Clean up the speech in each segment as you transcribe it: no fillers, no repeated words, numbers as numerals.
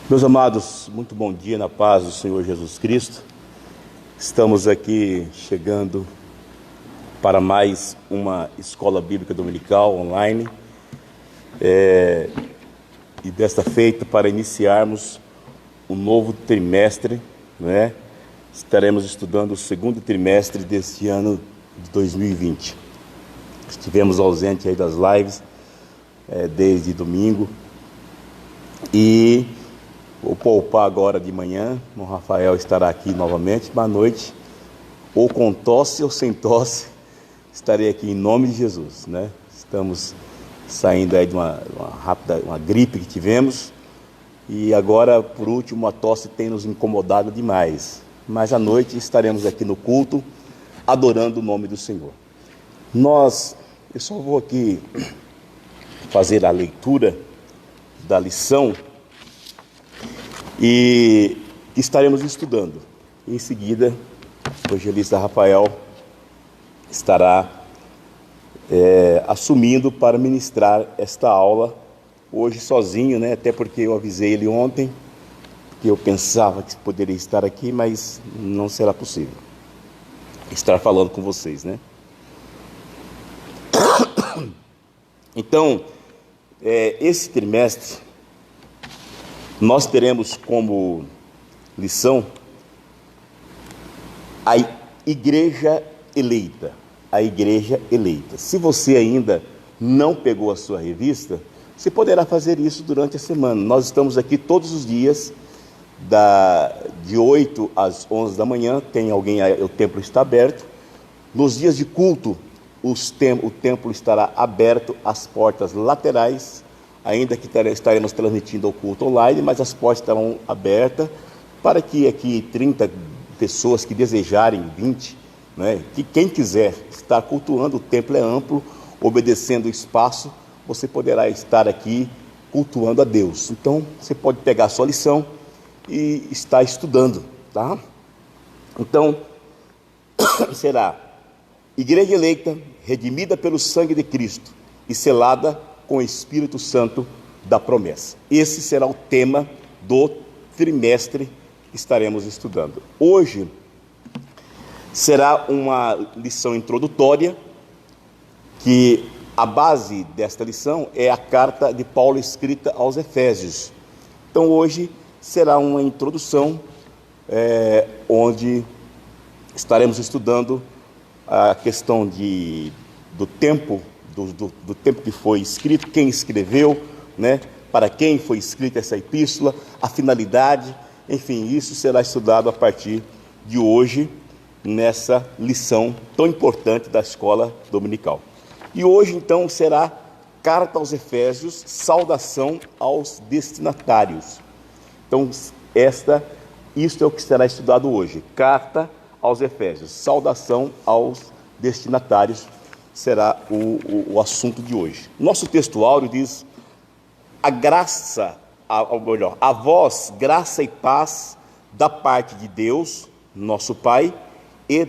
Meus amados, muito bom dia na paz do Senhor Jesus Cristo. Estamos aqui chegando para mais uma escola bíblica dominical online e desta feita para iniciarmos um novo trimestre, né? Estaremos estudando o segundo trimestre deste ano de 2020. Estivemos ausentes aí das lives desde domingo e vou poupar agora de manhã. O Rafael estará aqui novamente, mas à noite, ou com tosse ou sem tosse, estarei aqui em nome de Jesus, né? Estamos saindo aí de uma gripe que tivemos, e agora, por último, a tosse tem nos incomodado demais. Mas à noite estaremos aqui no culto, adorando o nome do Senhor. Eu só vou aqui fazer a leitura da lição e estaremos estudando. Em seguida, o evangelista Rafael estará assumindo para ministrar esta aula, hoje sozinho, né? Até porque eu avisei ele ontem, que eu pensava que poderia estar aqui, mas não será possível estar falando com vocês, né? Então, esse trimestre, nós teremos como lição a igreja eleita. A igreja eleita. Se você ainda não pegou a sua revista, você poderá fazer isso durante a semana. Nós estamos aqui todos os dias, de 8 às 11 da manhã, tem alguém aí, o templo está aberto. Nos dias de culto, o templo estará aberto, as portas laterais, ainda que estaremos transmitindo o culto online, mas as portas estarão abertas para que aqui 30 pessoas que desejarem, 20, né, que quem quiser estar cultuando, o templo é amplo, obedecendo o espaço, você poderá estar aqui cultuando a Deus. Então, você pode pegar a sua lição e estar estudando, tá? Então, será igreja eleita, redimida pelo sangue de Cristo e selada com o Espírito Santo da promessa. Esse será o tema do trimestre que estaremos estudando. Hoje será uma lição introdutória, que a base desta lição é a carta de Paulo escrita aos Efésios. Então hoje será uma introdução, onde estaremos estudando a questão do tempo, do tempo que foi escrito, quem escreveu, né? Para quem foi escrita essa epístola, a finalidade, enfim, isso será estudado a partir de hoje, nessa lição tão importante da escola dominical. E hoje, então, será carta aos Efésios, saudação aos destinatários. Então, isto é o que será estudado hoje, carta aos Efésios, saudação aos destinatários, será o assunto de hoje. Nosso texto áureo diz: a vós, graça e paz da parte de Deus, nosso Pai, e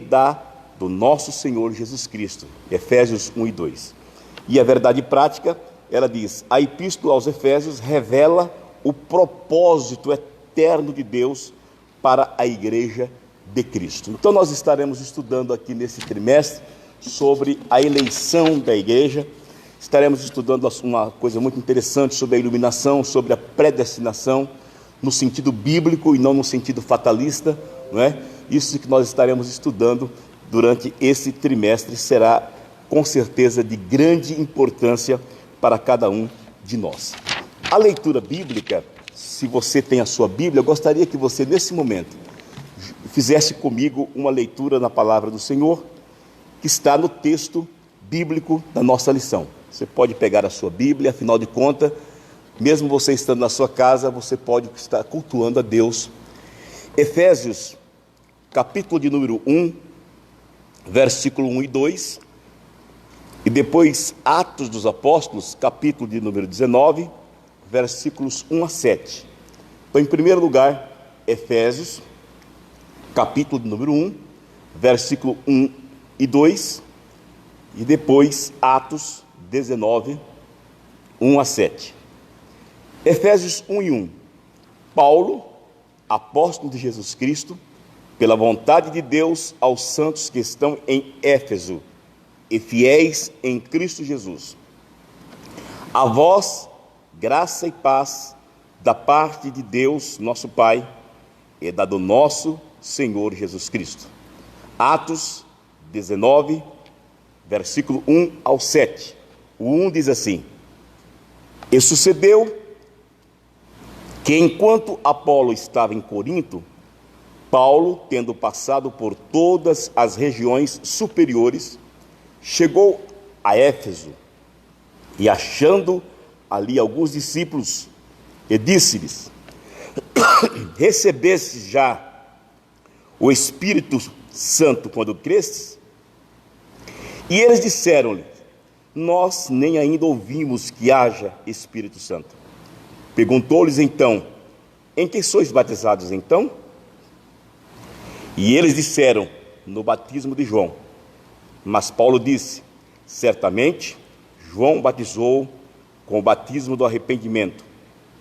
do nosso Senhor Jesus Cristo. Efésios 1 e 2. E a verdade prática, ela diz: a epístola aos Efésios revela o propósito eterno de Deus para a igreja de Cristo. Então nós estaremos estudando aqui nesse trimestre sobre a eleição da igreja. Estaremos estudando uma coisa muito interessante sobre a iluminação, sobre a predestinação, no sentido bíblico e não no sentido fatalista, não é? Isso que nós estaremos estudando durante esse trimestre será, com certeza, de grande importância para cada um de nós. A leitura bíblica, se você tem a sua Bíblia, eu gostaria que você, nesse momento, fizesse comigo uma leitura na palavra do Senhor, que está no texto bíblico da nossa lição. Você pode pegar a sua Bíblia, afinal de contas, mesmo você estando na sua casa, você pode estar cultuando a Deus. Efésios, capítulo de número 1, versículo 1 e 2, e depois Atos dos Apóstolos, capítulo de número 19, versículos 1 a 7. Então, em primeiro lugar, Efésios, capítulo de número 1, versículo 1 e 2, e depois Atos 19, 1 a 7. Efésios 1 e 1. Paulo, apóstolo de Jesus Cristo, pela vontade de Deus, aos santos que estão em Éfeso e fiéis em Cristo Jesus. A vós, graça e paz da parte de Deus, nosso Pai, e da do nosso Senhor Jesus Cristo. Atos 19, versículo 1 ao 7. O 1 diz assim: E sucedeu que, enquanto Apolo estava em Corinto, Paulo, tendo passado por todas as regiões superiores, chegou a Éfeso, e achando ali alguns discípulos, e disse-lhes: Recebestes já o Espírito Santo quando crestes? E eles disseram-lhe: Nós nem ainda ouvimos que haja Espírito Santo. Perguntou-lhes então: Em que sois batizados então? E eles disseram: No batismo de João. Mas Paulo disse: Certamente João batizou com o batismo do arrependimento,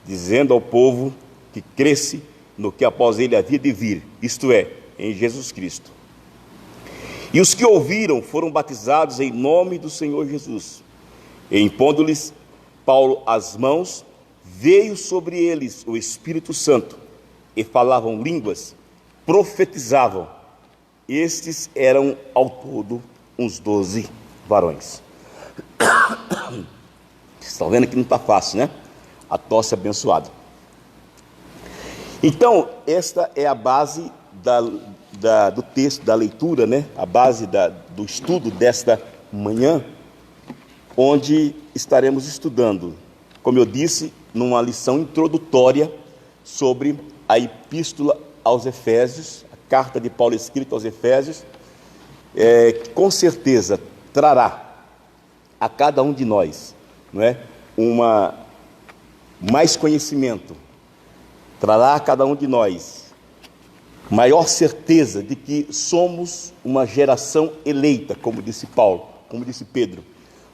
dizendo ao povo que cresce no que após ele havia de vir, isto é, em Jesus Cristo. E os que ouviram foram batizados em nome do Senhor Jesus. E impondo-lhes Paulo as mãos, veio sobre eles o Espírito Santo, e falavam línguas, profetizavam. Estes eram ao todo uns 12 varões. Vocês estão vendo que não está fácil, né? A tosse abençoada. Então, esta é a base do texto, da leitura, né? A base do estudo desta manhã, onde estaremos estudando, como eu disse, numa lição introdutória sobre a Epístola aos Efésios, a carta de Paulo escrita aos Efésios, que com certeza trará a cada um de nós, não é, mais conhecimento, trará a cada um de nós maior certeza de que somos uma geração eleita, como disse Paulo, como disse Pedro.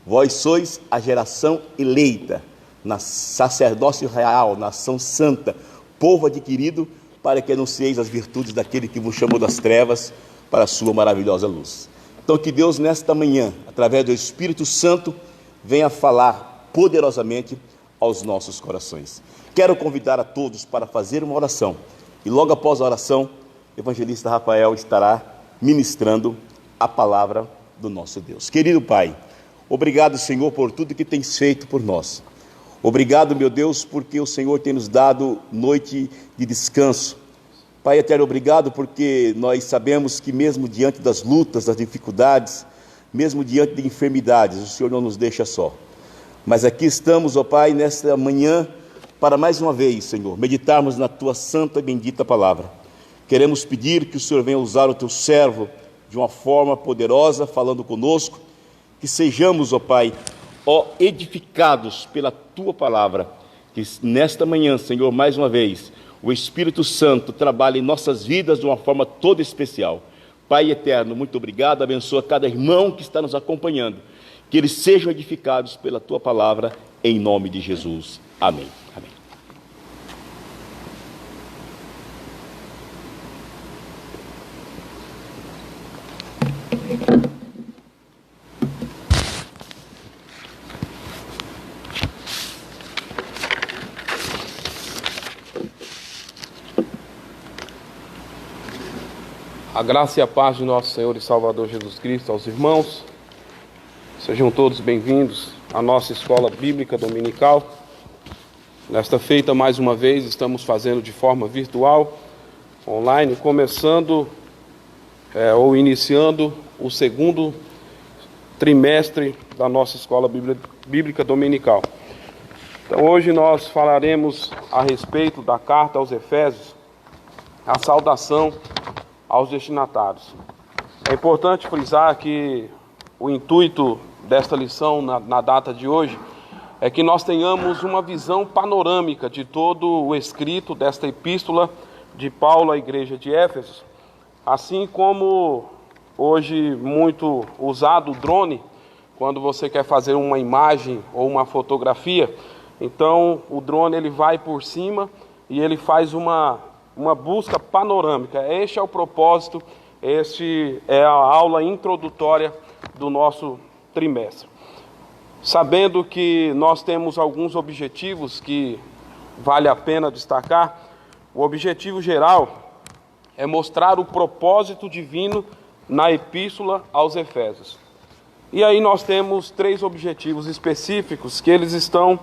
Vós sois a geração eleita, na sacerdócio real, nação santa, povo adquirido, para que anuncieis as virtudes daquele que vos chamou das trevas para a sua maravilhosa luz. Então, que Deus nesta manhã, através do Espírito Santo, venha falar poderosamente aos nossos corações. Quero convidar a todos para fazer uma oração, e logo após a oração, o evangelista Rafael estará ministrando a palavra do nosso Deus. Querido Pai, obrigado, Senhor, por tudo que tens feito por nós. Obrigado, meu Deus, porque o Senhor tem nos dado noite de descanso. Pai eterno, obrigado porque nós sabemos que mesmo diante das lutas, das dificuldades, mesmo diante de enfermidades, o Senhor não nos deixa só. Mas aqui estamos, ó Pai, nesta manhã, para mais uma vez, Senhor, meditarmos na Tua santa e bendita palavra. Queremos pedir que o Senhor venha usar o Teu servo de uma forma poderosa, falando conosco, que sejamos, ó Pai, edificados pela Tua palavra, que nesta manhã, Senhor, mais uma vez, o Espírito Santo trabalhe em nossas vidas de uma forma toda especial. Pai eterno, muito obrigado, abençoa cada irmão que está nos acompanhando, que eles sejam edificados pela Tua palavra, em nome de Jesus. Amém. Amém. A graça e a paz de nosso Senhor e Salvador Jesus Cristo aos irmãos. Sejam todos bem-vindos à nossa escola bíblica dominical. Nesta feita, mais uma vez, estamos fazendo de forma virtual, online, começando ou iniciando o segundo trimestre da nossa escola bíblica dominical. Então, hoje nós falaremos a respeito da carta aos Efésios, a saudação aos destinatários. É importante frisar que o intuito desta lição na data de hoje é que nós tenhamos uma visão panorâmica de todo o escrito desta epístola de Paulo à igreja de Éfeso, assim como hoje muito usado o drone, quando você quer fazer uma imagem ou uma fotografia. Então o drone ele vai por cima e ele faz uma busca panorâmica. Este é o propósito, este é a aula introdutória do nosso trimestre. Sabendo que nós temos alguns objetivos que vale a pena destacar, o objetivo geral é mostrar o propósito divino na Epístola aos Efésios. E aí nós temos 3 objetivos específicos que eles estão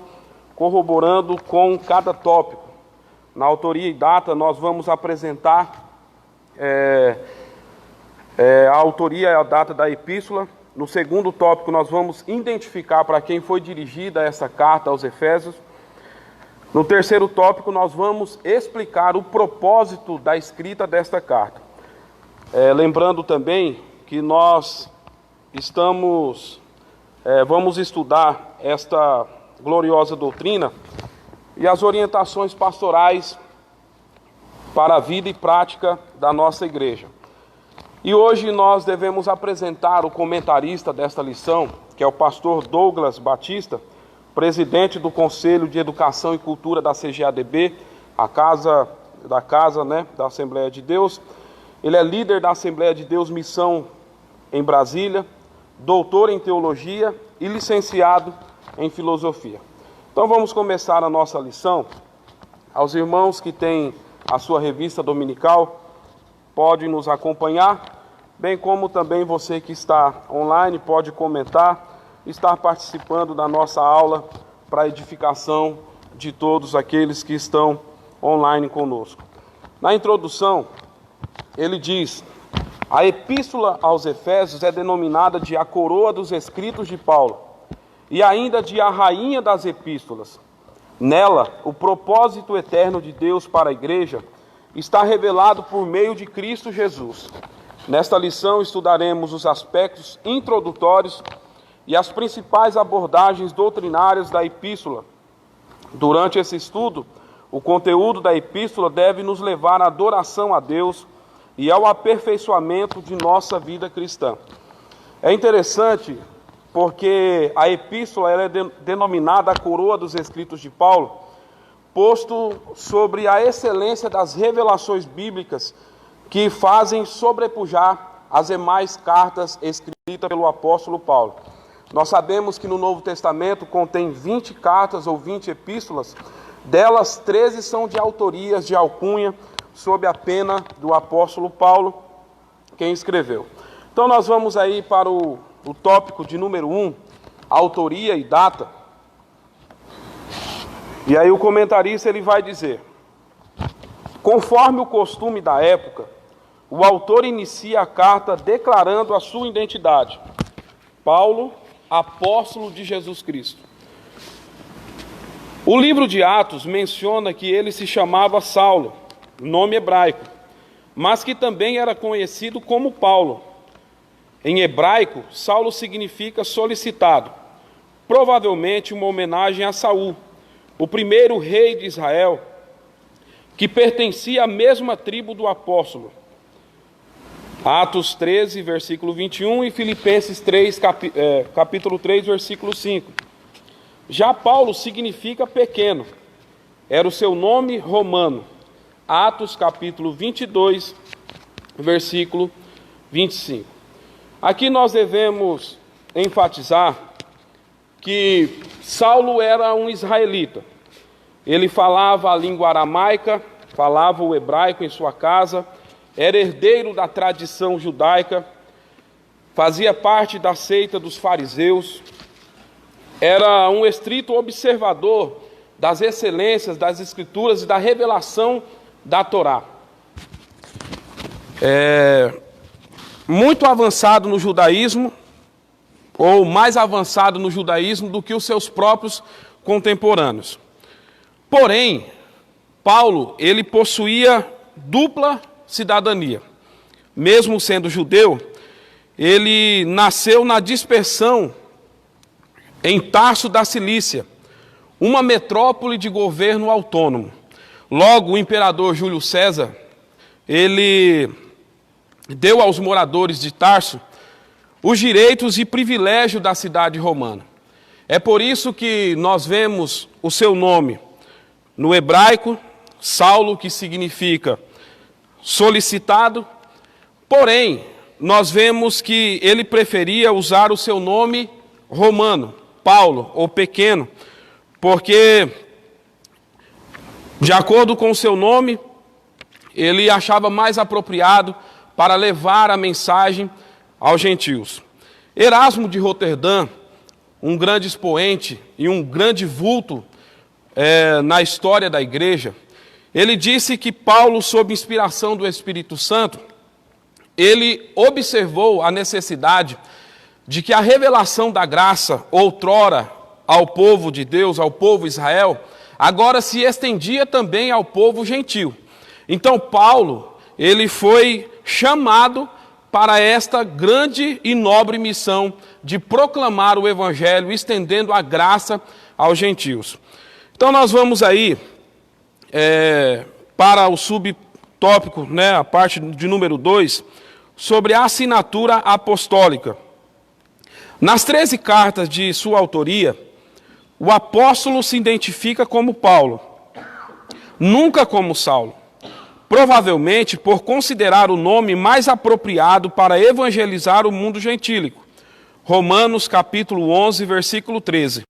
corroborando com cada tópico. Na autoria e data nós vamos apresentar a autoria e a data da Epístola. No segundo tópico nós vamos identificar para quem foi dirigida essa carta aos Efésios. No terceiro tópico nós vamos explicar o propósito da escrita desta carta. Lembrando também que nós vamos estudar esta gloriosa doutrina e as orientações pastorais para a vida e prática da nossa igreja. E hoje nós devemos apresentar o comentarista desta lição, que é o pastor Douglas Batista, presidente do Conselho de Educação e Cultura da CGADB, da casa da Assembleia de Deus. Ele é líder da Assembleia de Deus Missão em Brasília, doutor em Teologia e licenciado em Filosofia. Então vamos começar a nossa lição. Aos irmãos que têm a sua revista dominical, pode nos acompanhar, bem como também você que está online pode comentar, estar participando da nossa aula para a edificação de todos aqueles que estão online conosco. Na introdução, ele diz: a Epístola aos Efésios é denominada de a coroa dos escritos de Paulo e ainda de a rainha das epístolas. Nela, o propósito eterno de Deus para a igreja está revelado por meio de Cristo Jesus. Nesta lição estudaremos os aspectos introdutórios e as principais abordagens doutrinárias da epístola. Durante esse estudo, o conteúdo da epístola deve nos levar à adoração a Deus e ao aperfeiçoamento de nossa vida cristã. É interessante porque a epístola ela é denominada a coroa dos escritos de Paulo, posto sobre a excelência das revelações bíblicas que fazem sobrepujar as demais cartas escritas pelo apóstolo Paulo. Nós sabemos que no Novo Testamento contém 20 cartas ou 20 epístolas, delas 13 são de autorias de alcunha, sob a pena do apóstolo Paulo, quem escreveu. Então nós vamos aí para o tópico de número 1, autoria e data. E aí o comentarista ele vai dizer: conforme o costume da época, o autor inicia a carta declarando a sua identidade. Paulo, apóstolo de Jesus Cristo. O livro de Atos menciona que ele se chamava Saulo, nome hebraico, mas que também era conhecido como Paulo. Em hebraico, Saulo significa solicitado, provavelmente uma homenagem a Saul, o primeiro rei de Israel, que pertencia à mesma tribo do apóstolo. Atos 13, versículo 21 e Filipenses 3, capítulo 3, versículo 5. Já Paulo significa pequeno, era o seu nome romano. Atos capítulo 22, versículo 25. Aqui nós devemos enfatizar que Saulo era um israelita. Ele falava a língua aramaica, falava o hebraico em sua casa, era herdeiro da tradição judaica, fazia parte da seita dos fariseus, era um estrito observador das excelências das Escrituras e da revelação da Torá. Muito avançado no judaísmo, ou mais avançado no judaísmo do que os seus próprios contemporâneos. Porém, Paulo, ele possuía dupla cidadania. Mesmo sendo judeu, ele nasceu na dispersão em Tarso da Cilícia, uma metrópole de governo autônomo. Logo, o imperador Júlio César, ele deu aos moradores de Tarso os direitos e privilégios da cidade romana. É por isso que nós vemos o seu nome no hebraico, Saulo, que significa solicitado, porém, nós vemos que ele preferia usar o seu nome romano, Paulo, ou pequeno, porque, de acordo com o seu nome, ele achava mais apropriado para levar a mensagem aos gentios. Erasmo de Roterdã, um grande expoente e um grande vulto na história da igreja, ele disse que Paulo, sob inspiração do Espírito Santo, ele observou a necessidade de que a revelação da graça, outrora ao povo de Deus, ao povo Israel, agora se estendia também ao povo gentil. Então Paulo, ele foi chamado para esta grande e nobre missão de proclamar o evangelho, estendendo a graça aos gentios. Então nós vamos aí para o subtópico, a parte de número 2, sobre a assinatura apostólica. Nas 13 cartas de sua autoria, o apóstolo se identifica como Paulo, nunca como Saulo, provavelmente por considerar o nome mais apropriado para evangelizar o mundo gentílico. Romanos capítulo 11, versículo 13.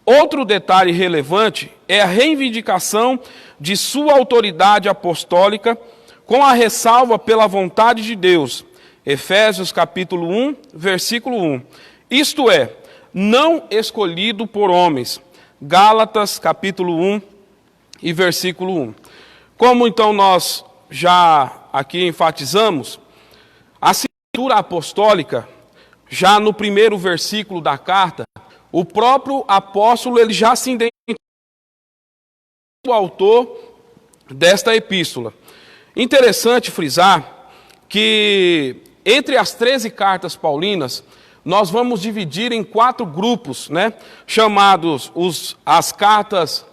Outro detalhe relevante é a reivindicação de sua autoridade apostólica com a ressalva pela vontade de Deus. Efésios capítulo 1, versículo 1. Isto é, não escolhido por homens. Gálatas capítulo 1 e versículo 1. Como então nós já aqui enfatizamos, a assinatura apostólica, já no primeiro versículo da carta, o próprio apóstolo ele já se identifica como o autor desta epístola. Interessante frisar que entre as 13 cartas paulinas, nós vamos dividir em 4 grupos, chamados as cartas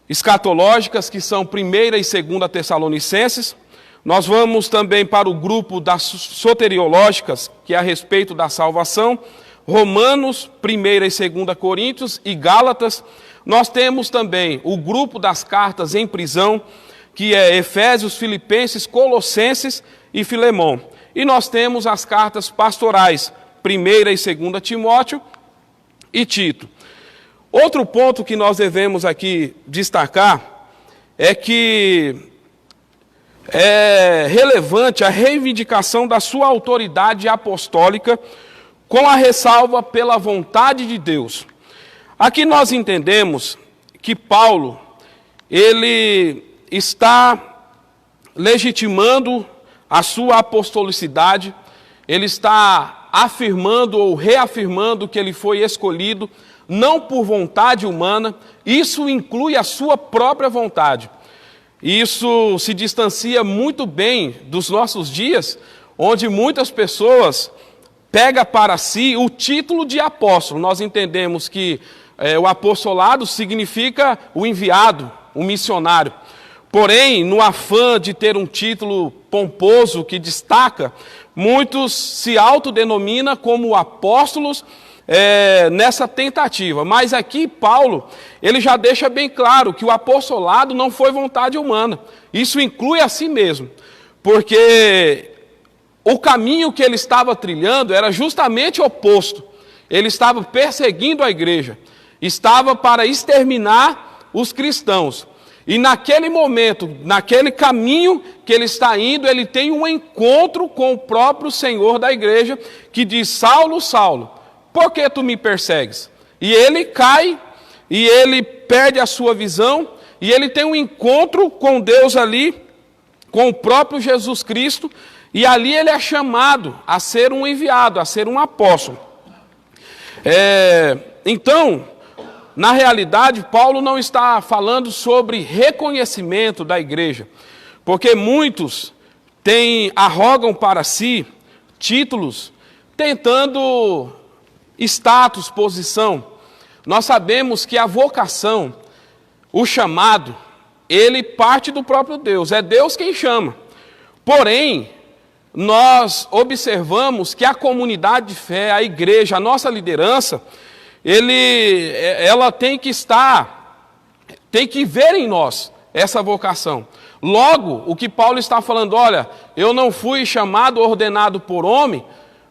escatológicas, que são 1ª e 2ª Tessalonicenses. Nós vamos também para o grupo das soteriológicas, que é a respeito da salvação, Romanos, 1ª e 2ª Coríntios e Gálatas. Nós temos também o grupo das cartas em prisão, que é Efésios, Filipenses, Colossenses e Filemão. E nós temos as cartas pastorais, 1ª e 2ª Timóteo e Tito. Outro ponto que nós devemos aqui destacar é que é relevante a reivindicação da sua autoridade apostólica com a ressalva pela vontade de Deus. Aqui nós entendemos que Paulo, ele está legitimando a sua apostolicidade, ele está afirmando ou reafirmando que ele foi escolhido não por vontade humana, isso inclui a sua própria vontade. Isso se distancia muito bem dos nossos dias, onde muitas pessoas pegam para si o título de apóstolo. Nós entendemos que o apostolado significa o enviado, o missionário. Porém, no afã de ter um título pomposo que destaca, muitos se autodenominam como apóstolos nessa tentativa. Mas aqui Paulo, ele já deixa bem claro que o apostolado não foi vontade humana. Isso inclui a si mesmo, porque o caminho que ele estava trilhando era justamente oposto. Ele estava perseguindo a igreja, estava para exterminar os cristãos. E naquele momento, naquele caminho que ele está indo, ele tem um encontro com o próprio Senhor da igreja, que diz: Saulo, Saulo, por que tu me persegues? E ele cai, e ele perde a sua visão, e ele tem um encontro com Deus ali, com o próprio Jesus Cristo, e ali ele é chamado a ser um enviado, a ser um apóstolo. Então, na realidade, Paulo não está falando sobre reconhecimento da igreja, porque muitos arrogam para si títulos, tentando status, posição. Nós sabemos que a vocação, o chamado, ele parte do próprio Deus, é Deus quem chama. Porém, nós observamos que a comunidade de fé, a igreja, a nossa liderança, ela tem que ver em nós essa vocação. Logo, o que Paulo está falando, olha, eu não fui chamado, ordenado por homem,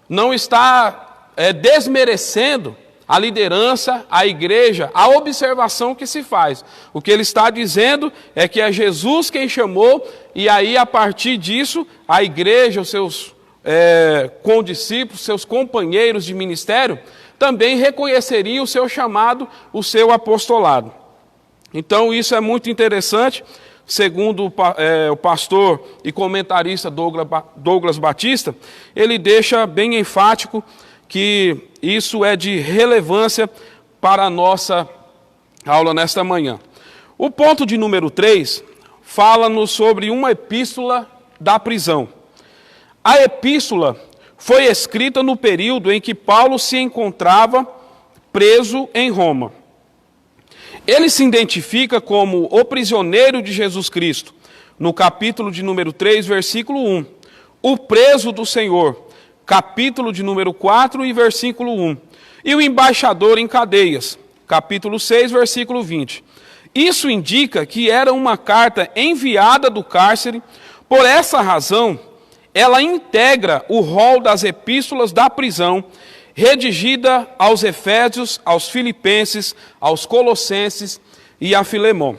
não está desmerecendo a liderança, a igreja, a observação que se faz. O que ele está dizendo é que é Jesus quem chamou, e aí a partir disso, a igreja, os seus condiscípulos, seus companheiros de ministério, também reconheceriam o seu chamado, o seu apostolado. Então isso é muito interessante, segundo o pastor e comentarista Douglas Batista, ele deixa bem enfático que isso é de relevância para a nossa aula nesta manhã. O ponto de número 3 fala-nos sobre uma epístola da prisão. A epístola foi escrita no período em que Paulo se encontrava preso em Roma. Ele se identifica como o prisioneiro de Jesus Cristo, no capítulo de número 3, versículo 1. O preso do Senhor, capítulo de número 4 e versículo 1. E o embaixador em cadeias, capítulo 6, versículo 20. Isso indica que era uma carta enviada do cárcere. Por essa razão, ela integra o rol das epístolas da prisão, redigida aos Efésios, aos Filipenses, aos Colossenses e a Filemão.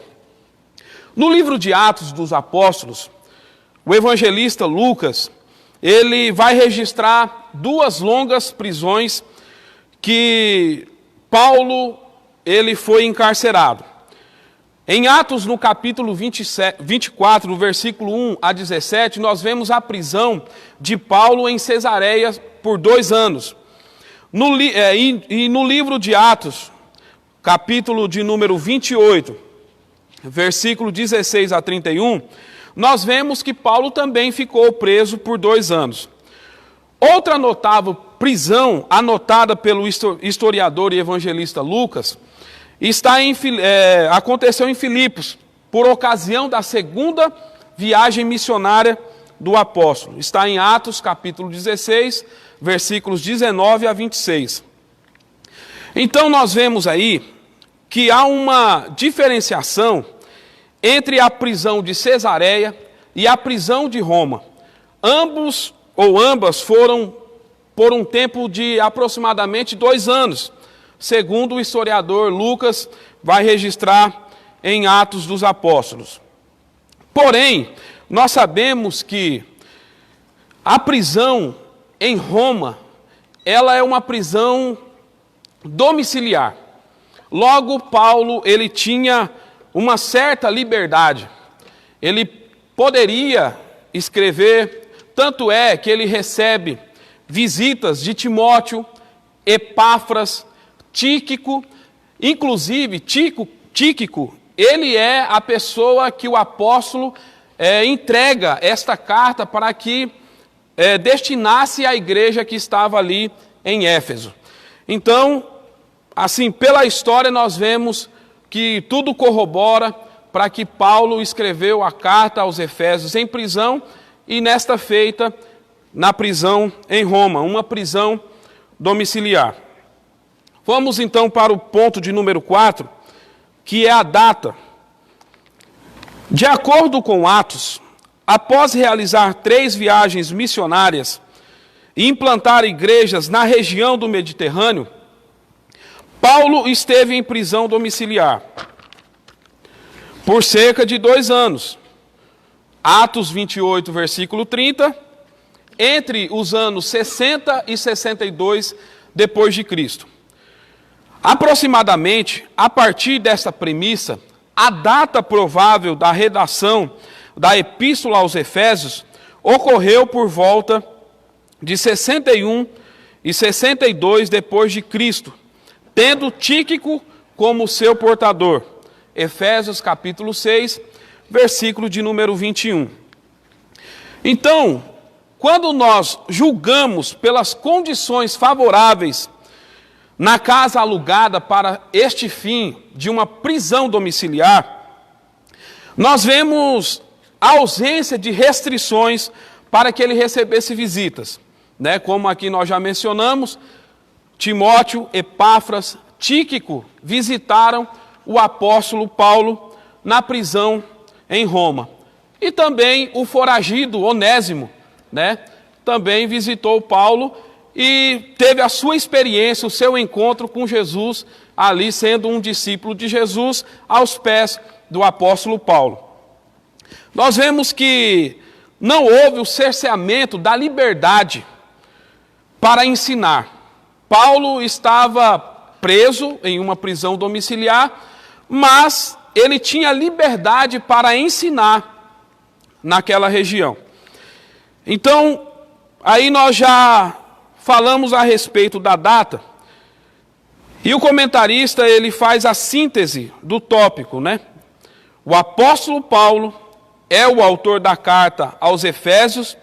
No livro de Atos dos Apóstolos, o evangelista Lucas, ele vai registrar 2 longas prisões que Paulo ele foi encarcerado. Em Atos, no capítulo 24, no versículo 1 a 17, nós vemos a prisão de Paulo em Cesareia por 2 anos. No livro de Atos, capítulo de número 28, versículo 16 a 31, nós vemos que Paulo também ficou preso por 2 anos. Outra notável prisão, anotada pelo historiador e evangelista Lucas, aconteceu em Filipos, por ocasião da 2ª viagem missionária do apóstolo. Está em Atos, capítulo 16, versículos 19 a 26. Então nós vemos aí que há uma diferenciação entre a prisão de Cesareia e a prisão de Roma. Ambas foram por um tempo de aproximadamente 2 anos, segundo o historiador Lucas vai registrar em Atos dos Apóstolos. Porém, nós sabemos que a prisão em Roma, ela é uma prisão domiciliar. Logo, Paulo, ele tinha uma certa liberdade. Ele poderia escrever, tanto é que ele recebe visitas de Timóteo, Epáfras, Tíquico. Inclusive, Tíquico, ele é a pessoa que o apóstolo entrega esta carta para que destinasse à igreja que estava ali em Éfeso. Então, assim, pela história nós vemos que tudo corrobora para que Paulo escreveu a carta aos Efésios em prisão e nesta feita na prisão em Roma, uma prisão domiciliar. Vamos então para o ponto de número 4, que é a data. De acordo com Atos, após realizar 3 viagens missionárias e implantar igrejas na região do Mediterrâneo, Paulo esteve em prisão domiciliar por cerca de 2 anos. Atos 28, versículo 30, entre os anos 60 e 62 depois de Cristo. Aproximadamente, a partir dessa premissa, a data provável da redação da Epístola aos Efésios ocorreu por volta de 61 e 62 depois de Cristo, tendo Tíquico como seu portador. Efésios capítulo 6, versículo de número 21. Então, quando nós julgamos pelas condições favoráveis na casa alugada para este fim de uma prisão domiciliar, nós vemos a ausência de restrições para que ele recebesse visitas, né? Como aqui nós já mencionamos, Timóteo, Epáfras, Tíquico visitaram o apóstolo Paulo na prisão em Roma. E também o foragido Onésimo, né, também visitou Paulo e teve a sua experiência, o seu encontro com Jesus, ali sendo um discípulo de Jesus, aos pés do apóstolo Paulo. Nós vemos que não houve o cerceamento da liberdade para ensinar. Paulo estava preso em uma prisão domiciliar, mas ele tinha liberdade para ensinar naquela região. Então, aí nós já falamos a respeito da data, e o comentarista ele faz a síntese do tópico, né? O apóstolo Paulo é o autor da carta aos Efésios,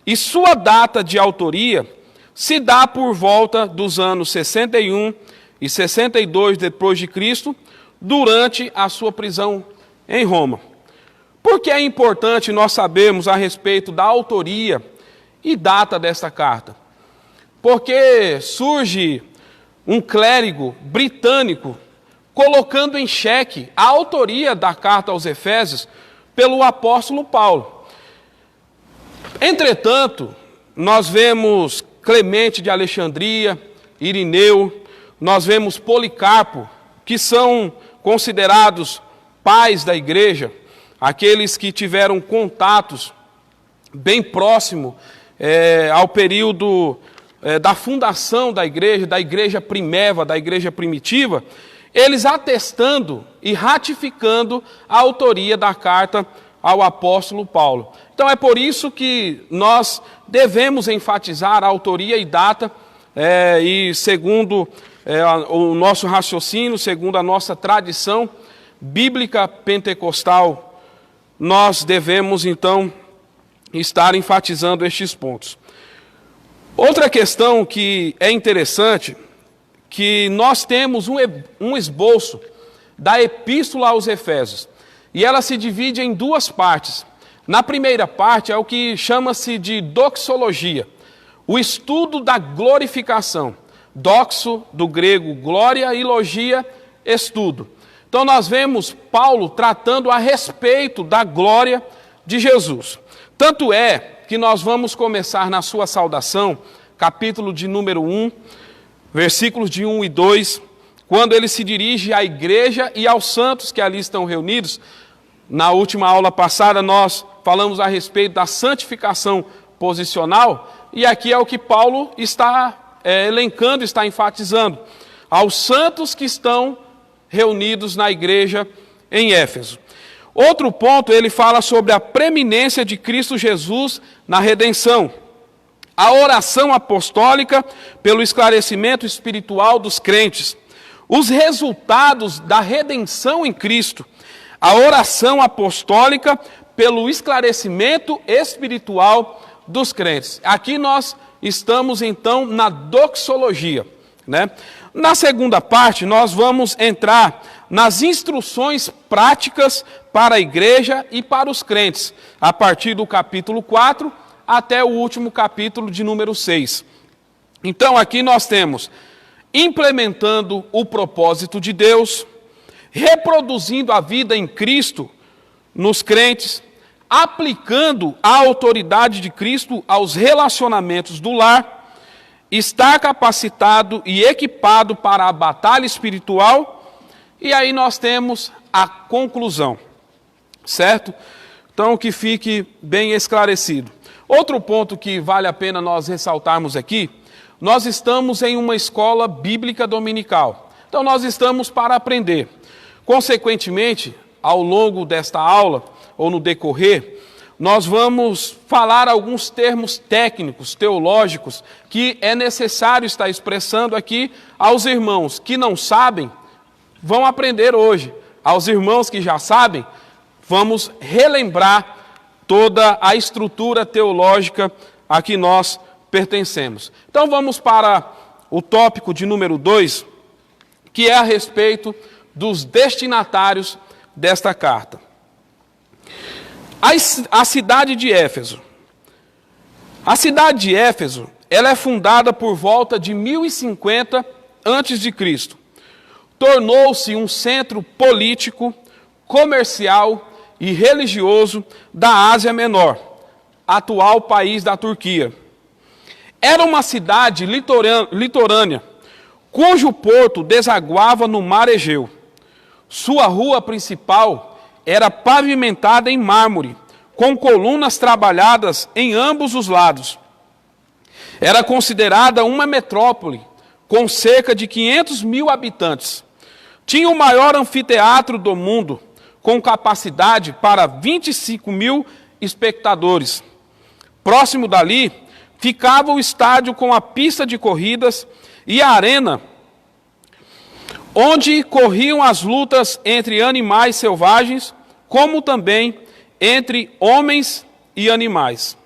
e sua data de autoria se dá por volta dos anos 61 e 62 depois de Cristo, durante a sua prisão em Roma. Por que é importante nós sabermos a respeito da autoria e data desta carta? Porque surge um clérigo britânico colocando em xeque a autoria da carta aos Efésios pelo apóstolo Paulo. Entretanto, nós vemos Clemente de Alexandria, Irineu, nós vemos Policarpo, que são considerados pais da igreja, aqueles que tiveram contatos bem próximo ao período da fundação da igreja primeva, da igreja primitiva, eles atestando e ratificando a autoria da carta ao apóstolo Paulo. Então é por isso que nós devemos enfatizar a autoria e data, e segundo o nosso raciocínio, segundo a nossa tradição bíblica pentecostal, nós devemos então estar enfatizando estes pontos. Outra questão que é interessante, que nós temos um esboço da Epístola aos Efésios, e ela se divide em duas partes. Na primeira parte é o que chama-se de doxologia, o estudo da glorificação. Doxo, do grego glória, e logia, estudo. Então nós vemos Paulo tratando a respeito da glória de Jesus. Tanto é que nós vamos começar na sua saudação, capítulo de número 1, versículos de 1 e 2, quando ele se dirige à igreja e aos santos que ali estão reunidos. Na última aula passada nós falamos a respeito da santificação posicional, e aqui é o que Paulo está elencando, está enfatizando, aos santos que estão reunidos na igreja em Éfeso. Outro ponto, ele fala sobre a preeminência de Cristo Jesus na redenção, a oração apostólica pelo esclarecimento espiritual dos crentes, os resultados da redenção em Cristo, a oração apostólica pelo esclarecimento espiritual dos crentes. Aqui nós estamos então na doxologia, né? Na segunda parte nós vamos entrar nas instruções práticas para a igreja e para os crentes, a partir do capítulo 4 até o último capítulo de número 6. Então aqui nós temos implementando o propósito de Deus, reproduzindo a vida em Cristo nos crentes, aplicando a autoridade de Cristo aos relacionamentos do lar, estar capacitado e equipado para a batalha espiritual, e aí nós temos a conclusão, certo? Então que fique bem esclarecido. Outro ponto que vale a pena nós ressaltarmos aqui, nós estamos em uma escola bíblica dominical, então nós estamos para aprender. Consequentemente, ao longo desta aula, ou no decorrer, nós vamos falar alguns termos técnicos, teológicos, que é necessário estar expressando aqui aos irmãos que não sabem, vão aprender hoje. Aos irmãos que já sabem, vamos relembrar toda a estrutura teológica a que nós pertencemos. Então vamos para o tópico de número 2, que é a respeito dos destinatários desta carta. A cidade de Éfeso. A cidade de Éfeso, ela é fundada por volta de 1050 a.C. Tornou-se um centro político, comercial e religioso da Ásia Menor, atual país da Turquia. Era uma cidade litorânea, cujo porto desaguava no mar Egeu. Sua rua principal era pavimentada em mármore, com colunas trabalhadas em ambos os lados. Era considerada uma metrópole, com cerca de 500 mil habitantes. Tinha o maior anfiteatro do mundo, com capacidade para 25 mil espectadores. Próximo dali, ficava o estádio com a pista de corridas e a arena, onde corriam as lutas entre animais selvagens, como também entre homens e animais.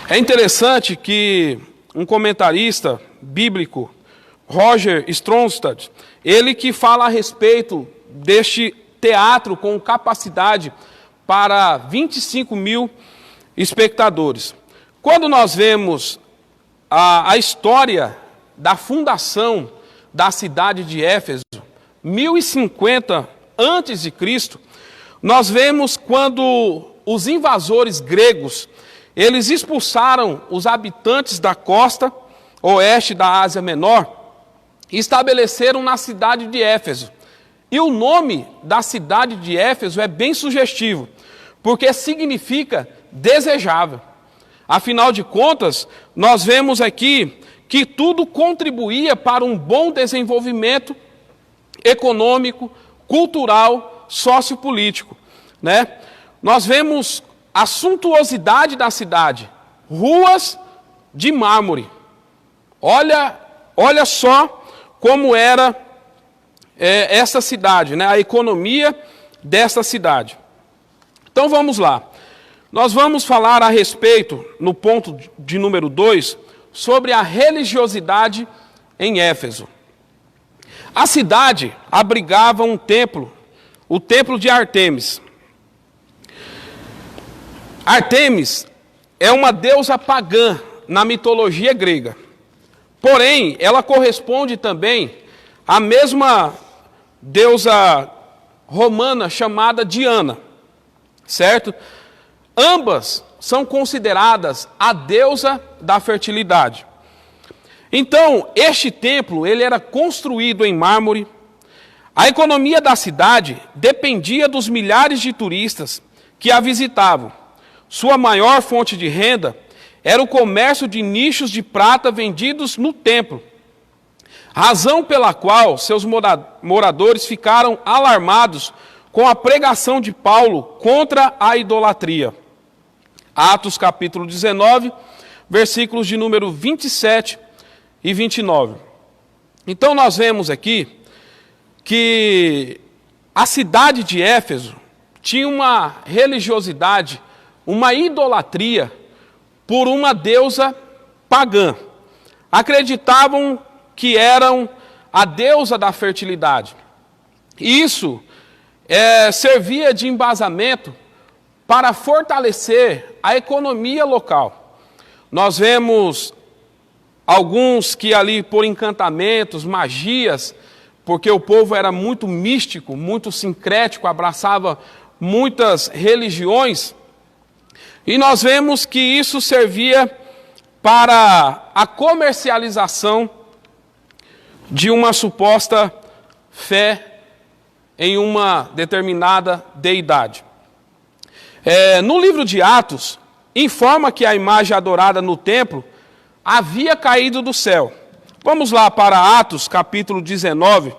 É interessante que um comentarista bíblico, Roger Stronstadt, ele que fala a respeito deste teatro com capacidade para 25 mil espectadores. Quando nós vemos a história da fundação da cidade de Éfeso, 1050 a.C., nós vemos quando os invasores gregos, eles expulsaram os habitantes da costa oeste da Ásia Menor e estabeleceram na cidade de Éfeso. E o nome da cidade de Éfeso é bem sugestivo, porque significa desejável. Afinal de contas, nós vemos aqui que tudo contribuía para um bom desenvolvimento econômico, cultural, sociopolítico, né? Nós vemos a suntuosidade da cidade, ruas de mármore. Olha só como era essa cidade, né? A economia dessa cidade. Então vamos lá. Nós vamos falar a respeito, no ponto de número 2, sobre a religiosidade em Éfeso. A cidade abrigava um templo, o templo de Ártemis. Ártemis é uma deusa pagã na mitologia grega. Porém, ela corresponde também à mesma deusa romana chamada Diana, certo? Ambas são consideradas a deusa da fertilidade. Então, este templo, ele era construído em mármore. A economia da cidade dependia dos milhares de turistas que a visitavam. Sua maior fonte de renda era o comércio de nichos de prata vendidos no templo, razão pela qual seus moradores ficaram alarmados com a pregação de Paulo contra a idolatria. Atos capítulo 19, versículos de número 27 e 29. Então nós vemos aqui que a cidade de Éfeso tinha uma religiosidade, uma idolatria por uma deusa pagã. Acreditavam que eram a deusa da fertilidade. Isso servia de embasamento para fortalecer a economia local. Nós vemos alguns que ali por encantamentos, magias, porque o povo era muito místico, muito sincrético, abraçava muitas religiões, e nós vemos que isso servia para a comercialização de uma suposta fé em uma determinada deidade. No livro de Atos, informa que a imagem adorada no templo havia caído do céu. Vamos lá para Atos, capítulo 19,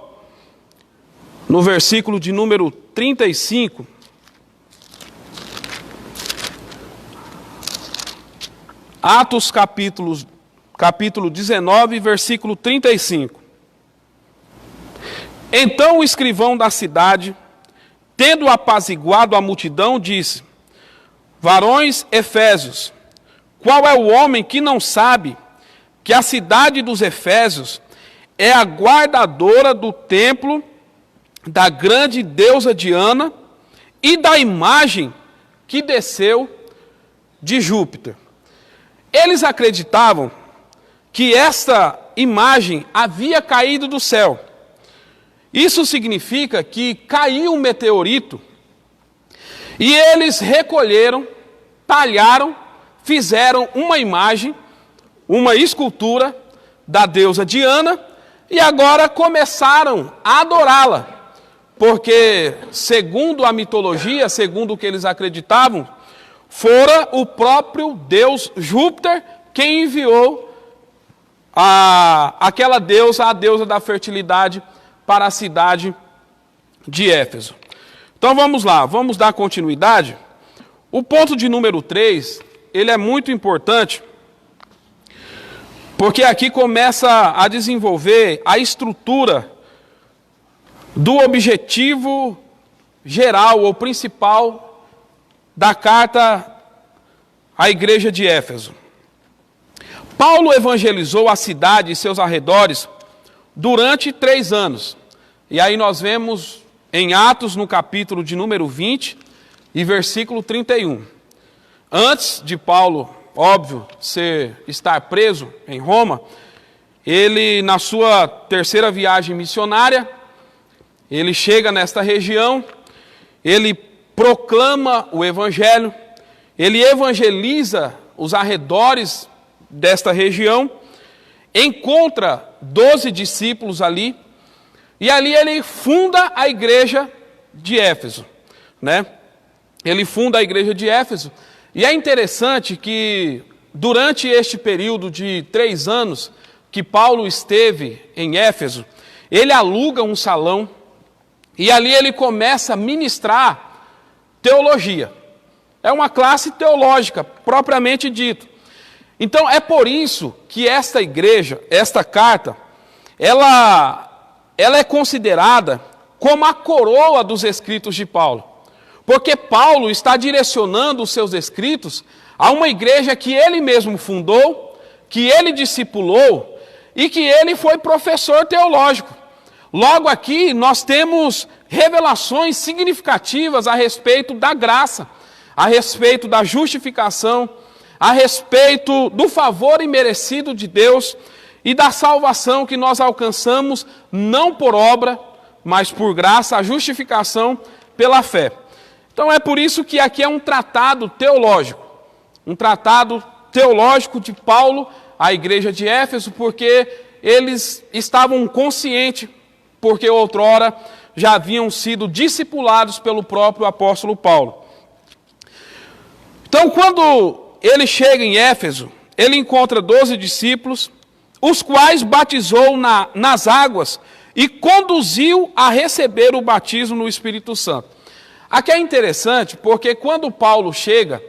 no versículo de número 35. Atos, capítulo 19, versículo 35. Então o escrivão da cidade, tendo apaziguado a multidão, disse: varões efésios, qual é o homem que não sabe que a cidade dos Efésios é a guardadora do templo da grande deusa Diana e da imagem que desceu de Júpiter? Eles acreditavam que esta imagem havia caído do céu. Isso significa que caiu um meteorito E eles recolheram, talharam, fizeram uma imagem, uma escultura da deusa Diana, e agora começaram a adorá-la, porque, segundo a mitologia, segundo o que eles acreditavam, fora o próprio deus Júpiter quem enviou aquela deusa, a deusa da fertilidade, para a cidade de Éfeso. Então vamos lá, vamos dar continuidade. O ponto de número 3, ele é muito importante, porque aqui começa a desenvolver a estrutura do objetivo geral ou principal da carta à igreja de Éfeso. Paulo evangelizou a cidade e seus arredores durante 3 anos. E aí nós vemos em Atos, no capítulo de número 20 e versículo 31. Antes de Paulo, óbvio, estar preso em Roma, ele, na sua 3ª viagem missionária, ele chega nesta região, ele proclama o evangelho, ele evangeliza os arredores desta região, encontra 12 discípulos ali, e ali ele funda a igreja de Éfeso, né? Ele funda a igreja de Éfeso, e é interessante que durante este período de 3 anos que Paulo esteve em Éfeso, ele aluga um salão, e ali ele começa a ministrar teologia. É uma classe teológica, propriamente dito. Então é por isso que esta igreja, esta carta, ela é considerada como a coroa dos escritos de Paulo. Porque Paulo está direcionando os seus escritos a uma igreja que ele mesmo fundou, que ele discipulou e que ele foi professor teológico. Logo aqui nós temos revelações significativas a respeito da graça, a respeito da justificação, a respeito do favor imerecido de Deus e da salvação que nós alcançamos não por obra, mas por graça, a justificação pela fé. Então é por isso que aqui é um tratado teológico de Paulo à igreja de Éfeso, porque eles estavam conscientes, porque outrora já haviam sido discipulados pelo próprio apóstolo Paulo. Então, quando ele chega em Éfeso, ele encontra 12 discípulos, os quais batizou nas águas e conduziu a receber o batismo no Espírito Santo. Aqui é interessante, porque quando Paulo chega,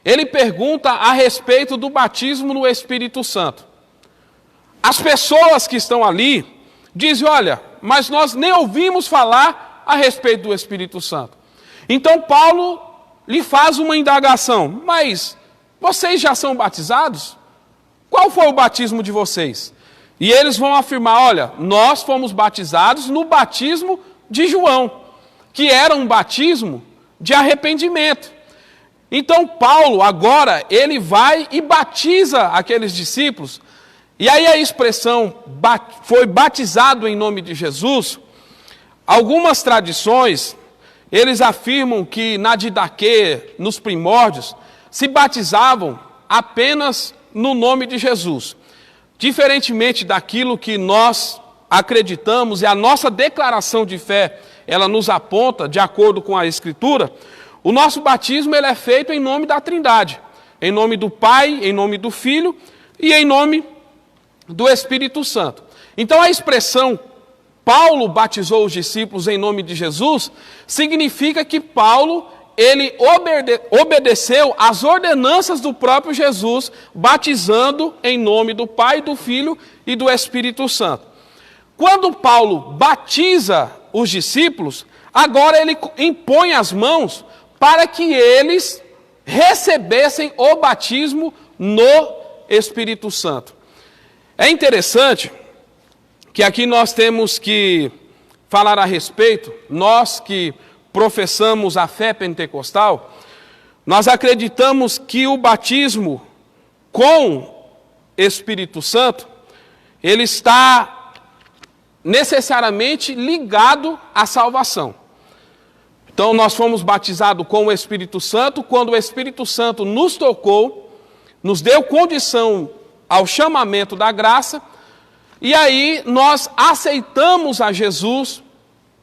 ele pergunta a respeito do batismo no Espírito Santo. As pessoas que estão ali dizem, olha, mas nós nem ouvimos falar a respeito do Espírito Santo. Então Paulo lhe faz uma indagação, mas vocês já são batizados? Qual foi o batismo de vocês? E eles vão afirmar, olha, nós fomos batizados no batismo de João, que era um batismo de arrependimento. Então Paulo agora, ele vai e batiza aqueles discípulos, e aí a expressão foi batizado em nome de Jesus. Algumas tradições, eles afirmam que na Didaquê, nos primórdios, se batizavam apenas no nome de Jesus. Diferentemente daquilo que nós acreditamos e a nossa declaração de fé, ela nos aponta, de acordo com a Escritura, o nosso batismo ele é feito em nome da Trindade, em nome do Pai, em nome do Filho e em nome do Espírito Santo. Então a expressão Paulo batizou os discípulos em nome de Jesus significa que Paulo ele obedeceu às ordenanças do próprio Jesus, batizando em nome do Pai, do Filho e do Espírito Santo. Quando Paulo batiza os discípulos, agora ele impõe as mãos para que eles recebessem o batismo no Espírito Santo. É interessante que aqui nós temos que falar a respeito, nós que professamos a fé pentecostal, nós acreditamos que o batismo com Espírito Santo, ele está necessariamente ligado à salvação. Então nós fomos batizados com o Espírito Santo, quando o Espírito Santo nos tocou, nos deu condição ao chamamento da graça, e aí nós aceitamos a Jesus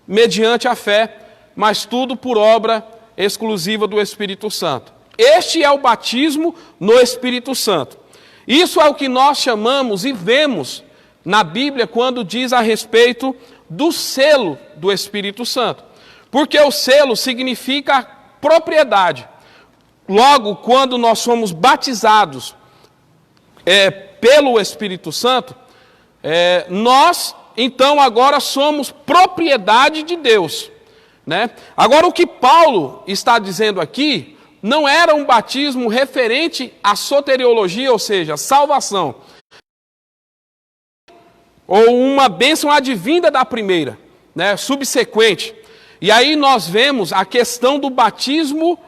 mediante a fé, mas tudo por obra exclusiva do Espírito Santo. Este é o batismo no Espírito Santo. Isso é o que nós chamamos e vemos na Bíblia quando diz a respeito do selo do Espírito Santo. Porque o selo significa propriedade. Logo, quando nós somos batizados pelo Espírito Santo, nós, então, agora somos propriedade de Deus, né? Agora, o que Paulo está dizendo aqui não era um batismo referente à soteriologia, ou seja, salvação, ou uma bênção advinda da primeira, né, subsequente. E aí nós vemos a questão do batismo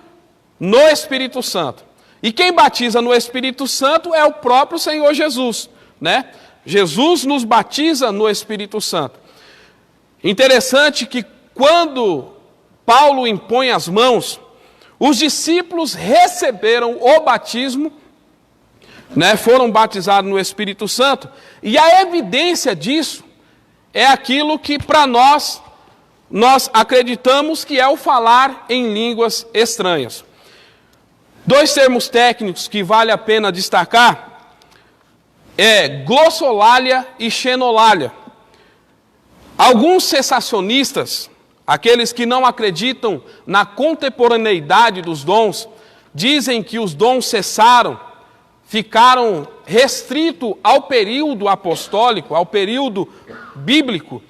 no Espírito Santo. E quem batiza no Espírito Santo é o próprio Senhor Jesus, né? Jesus nos batiza no Espírito Santo. Interessante que quando Paulo impõe as mãos, os discípulos receberam o batismo, né, foram batizados no Espírito Santo, e a evidência disso é aquilo que para nós acreditamos que é o falar em línguas estranhas. Dois termos técnicos que vale a pena destacar é glossolalia e xenolalia. Alguns cessacionistas, aqueles que não acreditam na contemporaneidade dos dons, dizem que os dons cessaram, ficaram restritos ao período apostólico, ao período bíblico.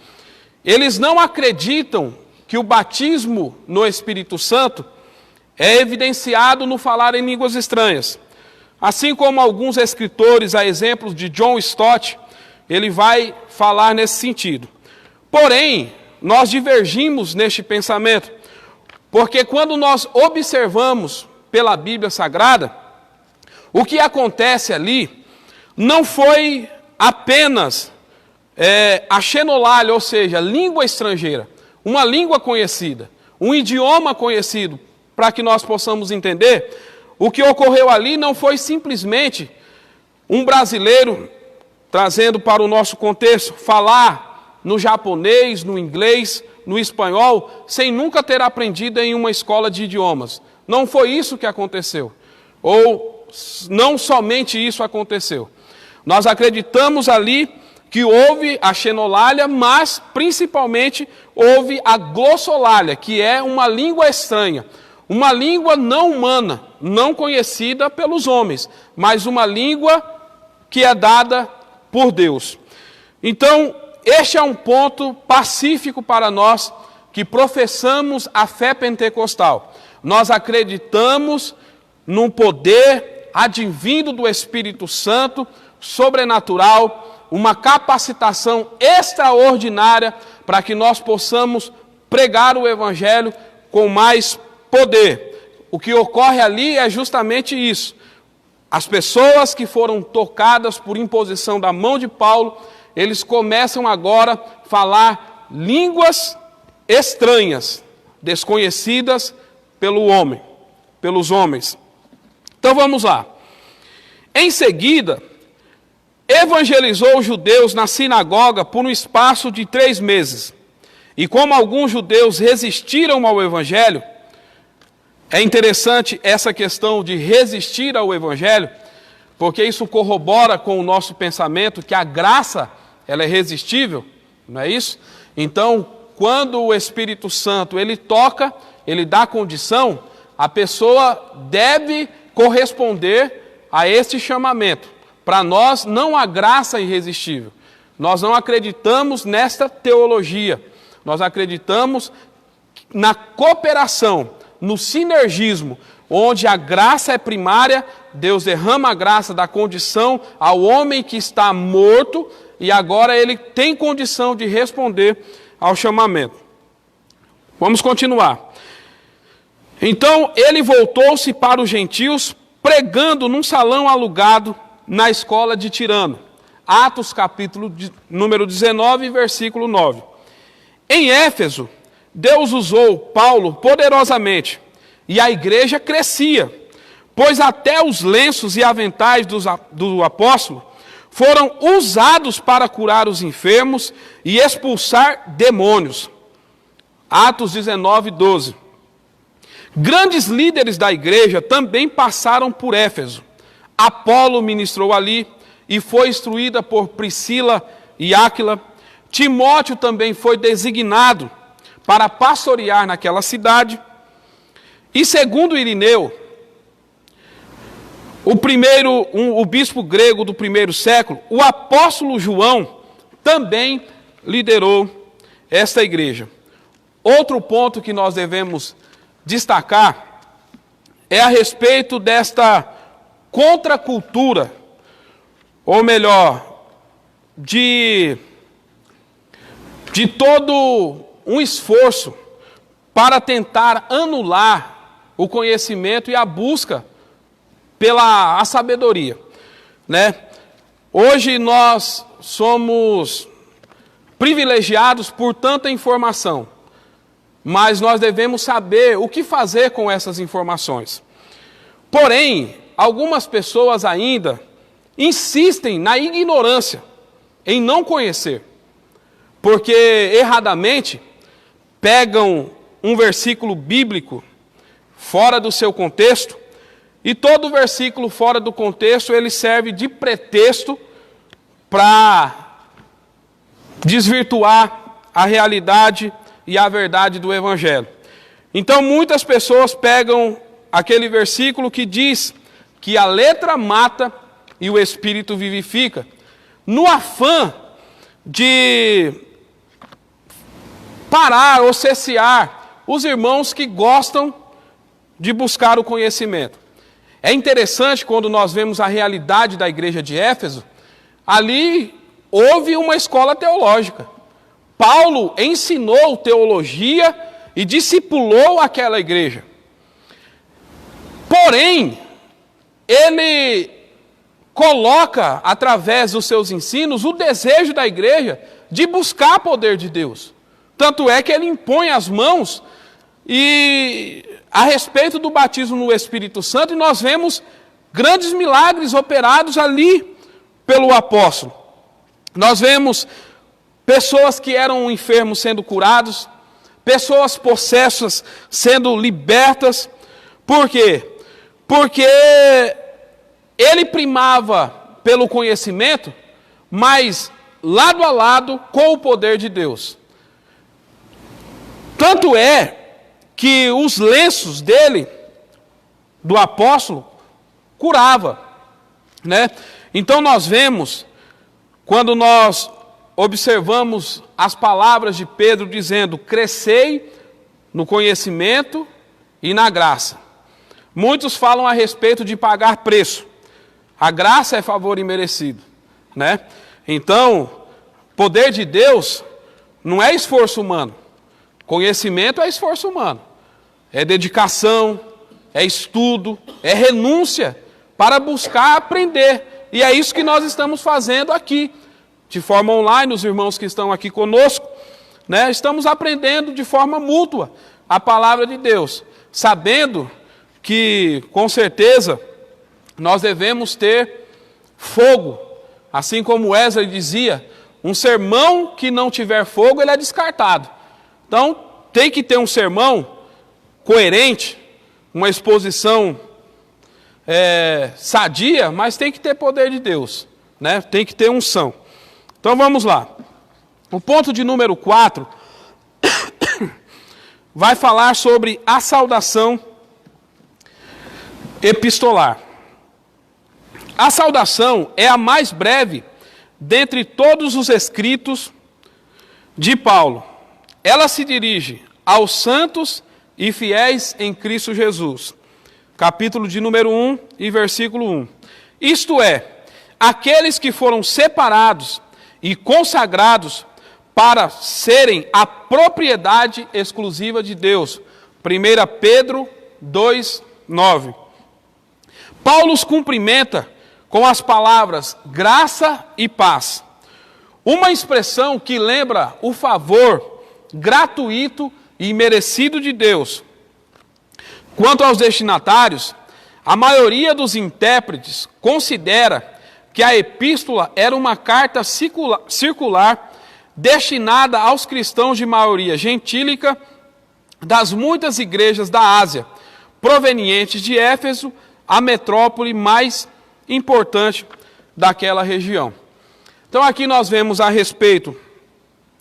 Eles não acreditam que o batismo no Espírito Santo é evidenciado no falar em línguas estranhas. Assim como alguns escritores, a exemplo de John Stott, ele vai falar nesse sentido. Porém, nós divergimos neste pensamento, porque quando nós observamos pela Bíblia Sagrada, o que acontece ali não foi apenas a xenolalia, ou seja, língua estrangeira, uma língua conhecida, um idioma conhecido, para que nós possamos entender. O que ocorreu ali não foi simplesmente um brasileiro, trazendo para o nosso contexto, falar no japonês, no inglês, no espanhol, sem nunca ter aprendido em uma escola de idiomas. Não foi isso que aconteceu. Ou não somente isso aconteceu. Nós acreditamos ali que houve a xenolalia, mas principalmente houve a glossolalia, que é uma língua estranha. Uma língua não humana, não conhecida pelos homens, mas uma língua que é dada por Deus. Então, este é um ponto pacífico para nós que professamos a fé pentecostal. Nós acreditamos num poder advindo do Espírito Santo, sobrenatural, uma capacitação extraordinária para que nós possamos pregar o Evangelho com mais poder. O que ocorre ali é justamente isso. As pessoas que foram tocadas por imposição da mão de Paulo, eles começam agora a falar línguas estranhas, desconhecidas pelos homens. Então vamos lá. Em seguida, evangelizou os judeus na sinagoga por um espaço de 3 meses. E como alguns judeus resistiram ao evangelho, é interessante essa questão de resistir ao Evangelho, porque isso corrobora com o nosso pensamento que a graça ela é resistível, não é isso? Então, quando o Espírito Santo ele toca, ele dá condição, a pessoa deve corresponder a este chamamento. Para nós não há graça irresistível. Nós não acreditamos nesta teologia. Nós acreditamos na cooperação, no sinergismo, onde a graça é primária, Deus derrama a graça da condição ao homem que está morto e agora ele tem condição de responder ao chamamento. Vamos continuar. Então ele voltou-se para os gentios, pregando num salão alugado na escola de Tirano. Atos capítulo número 19, versículo 9. Em Éfeso, Deus usou Paulo poderosamente e a igreja crescia, pois até os lenços e aventais do apóstolo foram usados para curar os enfermos e expulsar demônios. Atos 19, 12. Grandes líderes da igreja também passaram por Éfeso. Apolo ministrou ali e foi instruída por Priscila e Áquila. Timóteo também foi designado para pastorear naquela cidade. E segundo Irineu, o bispo grego do primeiro século, o apóstolo João também liderou esta igreja. Outro ponto que nós devemos destacar é a respeito desta contracultura, ou melhor, de todo um esforço para tentar anular o conhecimento e a busca pela sabedoria, né? Hoje nós somos privilegiados por tanta informação, mas nós devemos saber o que fazer com essas informações. Porém, algumas pessoas ainda insistem na ignorância, em não conhecer, porque erradamente pegam um versículo bíblico fora do seu contexto, e todo versículo fora do contexto ele serve de pretexto para desvirtuar a realidade e a verdade do Evangelho. Então muitas pessoas pegam aquele versículo que diz que a letra mata e o Espírito vivifica, no afã de parar ou cessear os irmãos que gostam de buscar o conhecimento. É interessante quando nós vemos a realidade da igreja de Éfeso, ali houve uma escola teológica. Paulo ensinou teologia e discipulou aquela igreja. Porém, ele coloca, através dos seus ensinos, o desejo da igreja de buscar poder de Deus. Tanto é que ele impõe as mãos e a respeito do batismo no Espírito Santo, e nós vemos grandes milagres operados ali pelo apóstolo. Nós vemos pessoas que eram enfermos sendo curados, pessoas possessas sendo libertas. Por quê? Porque ele primava pelo conhecimento, mas lado a lado com o poder de Deus. Tanto é que os lenços dele, do apóstolo, curava, né? Então nós vemos, quando nós observamos as palavras de Pedro dizendo, crescei no conhecimento e na graça. Muitos falam a respeito de pagar preço. A graça é favor imerecido, né? Então, poder de Deus não é esforço humano. Conhecimento é esforço humano. É dedicação, é estudo, é renúncia para buscar aprender. E é isso que nós estamos fazendo aqui, de forma online, os irmãos que estão aqui conosco, né? Estamos aprendendo de forma mútua a palavra de Deus, sabendo que, com certeza, nós devemos ter fogo. Assim como Wesley dizia, um sermão que não tiver fogo, ele é descartado. Então, tem que ter um sermão coerente, uma exposição sadia, mas tem que ter poder de Deus, né? Tem que ter unção. Então vamos lá. O ponto de número 4 vai falar sobre a saudação epistolar. A saudação é a mais breve dentre todos os escritos de Paulo. Ela se dirige aos santos e fiéis em Cristo Jesus. Capítulo de número 1 e versículo 1. Isto é, aqueles que foram separados e consagrados para serem a propriedade exclusiva de Deus. 1 Pedro 2, 9. Paulo os cumprimenta com as palavras graça e paz. Uma expressão que lembra o favor gratuito e imerecido de Deus. Quanto aos destinatários, a maioria dos intérpretes considera que a epístola era uma carta circular destinada aos cristãos de maioria gentílica das muitas igrejas da Ásia, provenientes de Éfeso, a metrópole mais importante daquela região. Então aqui nós vemos a respeito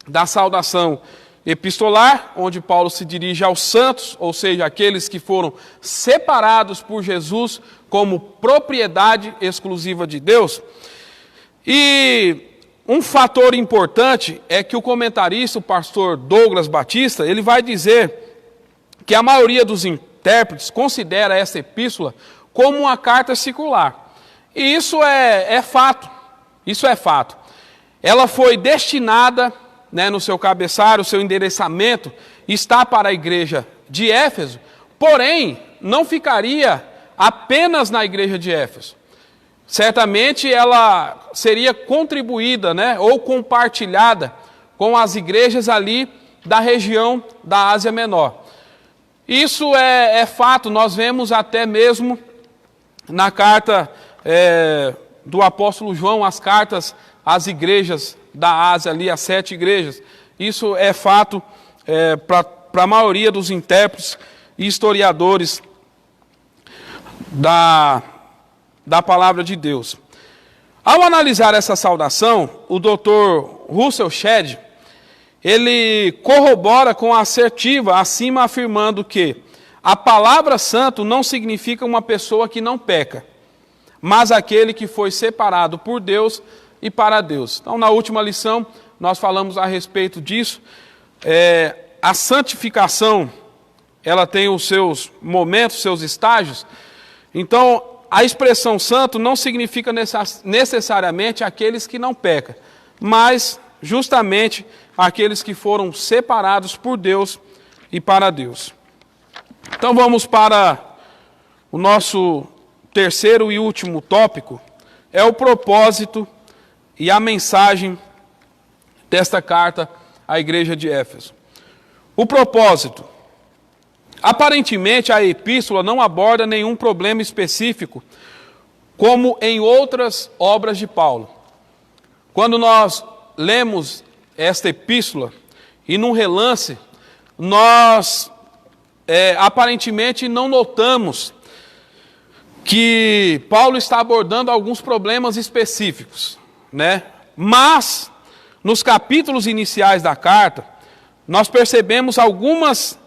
da saudação epistolar, onde Paulo se dirige aos santos, ou seja, aqueles que foram separados por Jesus como propriedade exclusiva de Deus. E um fator importante é que o comentarista, o pastor Douglas Batista, ele vai dizer que a maioria dos intérpretes considera essa epístola como uma carta circular. E isso é fato. Isso é fato. Ela foi destinada, no seu cabeçalho, o seu endereçamento está para a igreja de Éfeso, porém, não ficaria apenas na igreja de Éfeso. Certamente ela seria contribuída, ou compartilhada com as igrejas ali da região da Ásia Menor. Isso é fato, nós vemos até mesmo na carta do apóstolo João, as cartas às igrejas da Ásia, ali, as 7 igrejas. Isso é fato para a maioria dos intérpretes e historiadores da palavra de Deus. Ao analisar essa saudação, o Dr. Russell Shedd, ele corrobora com a assertiva acima, afirmando que a palavra santo não significa uma pessoa que não peca, mas aquele que foi separado por Deus e para Deus. Então, na última lição, nós falamos a respeito disso. A santificação, ela tem os seus momentos, seus estágios. Então, a expressão santo não significa necessariamente aqueles que não pecam, mas justamente aqueles que foram separados por Deus e para Deus. Então vamos para o nosso terceiro e último tópico, é o propósito e a mensagem desta carta à igreja de Éfeso. O propósito. Aparentemente, a epístola não aborda nenhum problema específico, como em outras obras de Paulo. Quando nós lemos esta epístola, e num relance, nós aparentemente não notamos que Paulo está abordando alguns problemas específicos, Mas, nos capítulos iniciais da carta, nós percebemos algumas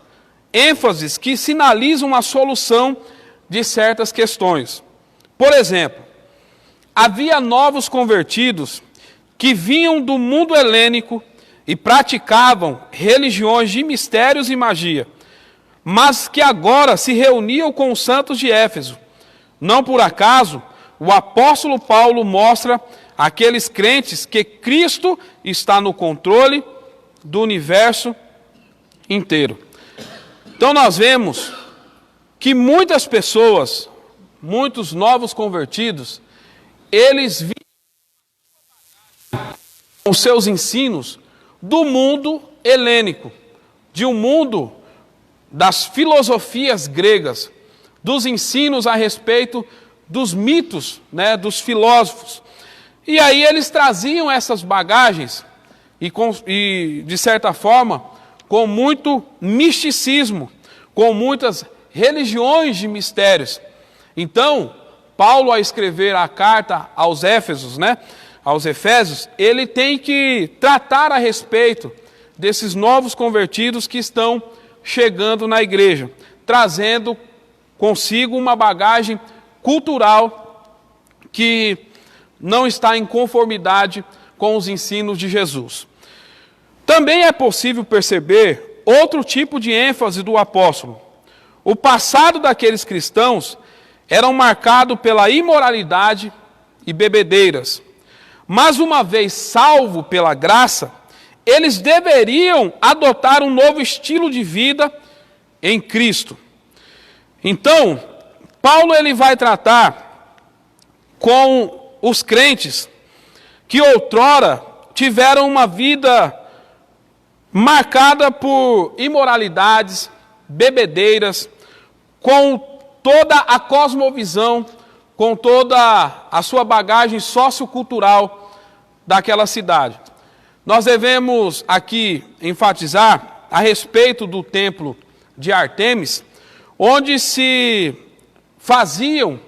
ênfases que sinalizam a solução de certas questões. Por exemplo, havia novos convertidos que vinham do mundo helênico e praticavam religiões de mistérios e magia, mas que agora se reuniam com os santos de Éfeso. Não por acaso, o apóstolo Paulo mostra àqueles crentes que Cristo está no controle do universo inteiro. Então nós vemos que muitas pessoas, muitos novos convertidos, eles vinham com seus ensinos do mundo helênico, de um mundo das filosofias gregas, dos ensinos a respeito dos mitos, dos filósofos. E aí eles traziam essas bagagens e de certa forma, com muito misticismo, com muitas religiões de mistérios. Então, Paulo, ao escrever a carta aos Éfesos, aos Efésios, ele tem que tratar a respeito desses novos convertidos que estão chegando na igreja, trazendo consigo uma bagagem cultural que não está em conformidade com os ensinos de Jesus. Também é possível perceber outro tipo de ênfase do apóstolo. O passado daqueles cristãos era marcado pela imoralidade e bebedeiras. Mas uma vez salvo pela graça, eles deveriam adotar um novo estilo de vida em Cristo. Então, Paulo ele vai tratar com os crentes que outrora tiveram uma vida marcada por imoralidades, bebedeiras, com toda a cosmovisão, com toda a sua bagagem sociocultural daquela cidade. Nós devemos aqui enfatizar a respeito do templo de Ártemis, onde se faziam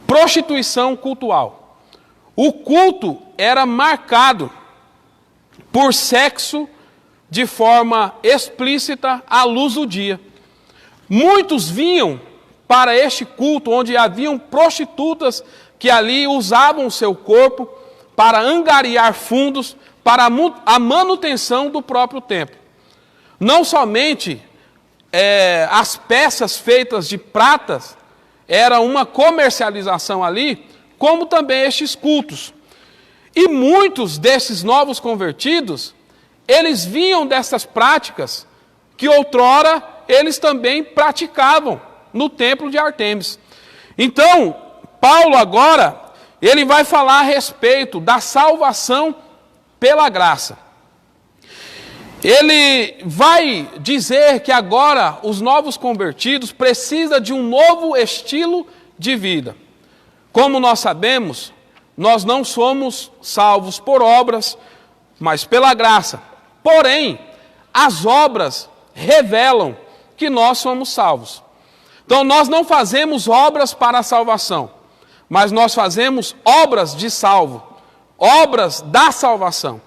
prostituição cultural. O culto era marcado por sexo de forma explícita à luz do dia. Muitos vinham para este culto, onde haviam prostitutas que ali usavam o seu corpo para angariar fundos para a manutenção do próprio templo. Não somente as peças feitas de pratas era uma comercialização ali, como também estes cultos. E muitos desses novos convertidos, eles vinham dessas práticas que outrora eles também praticavam no templo de Ártemis. Então, Paulo agora, ele vai falar a respeito da salvação pela graça. Ele vai dizer que agora os novos convertidos precisam de um novo estilo de vida. Como nós sabemos, nós não somos salvos por obras, mas pela graça. Porém, as obras revelam que nós somos salvos. Então, nós não fazemos obras para a salvação, mas nós fazemos obras de salvo, obras da salvação.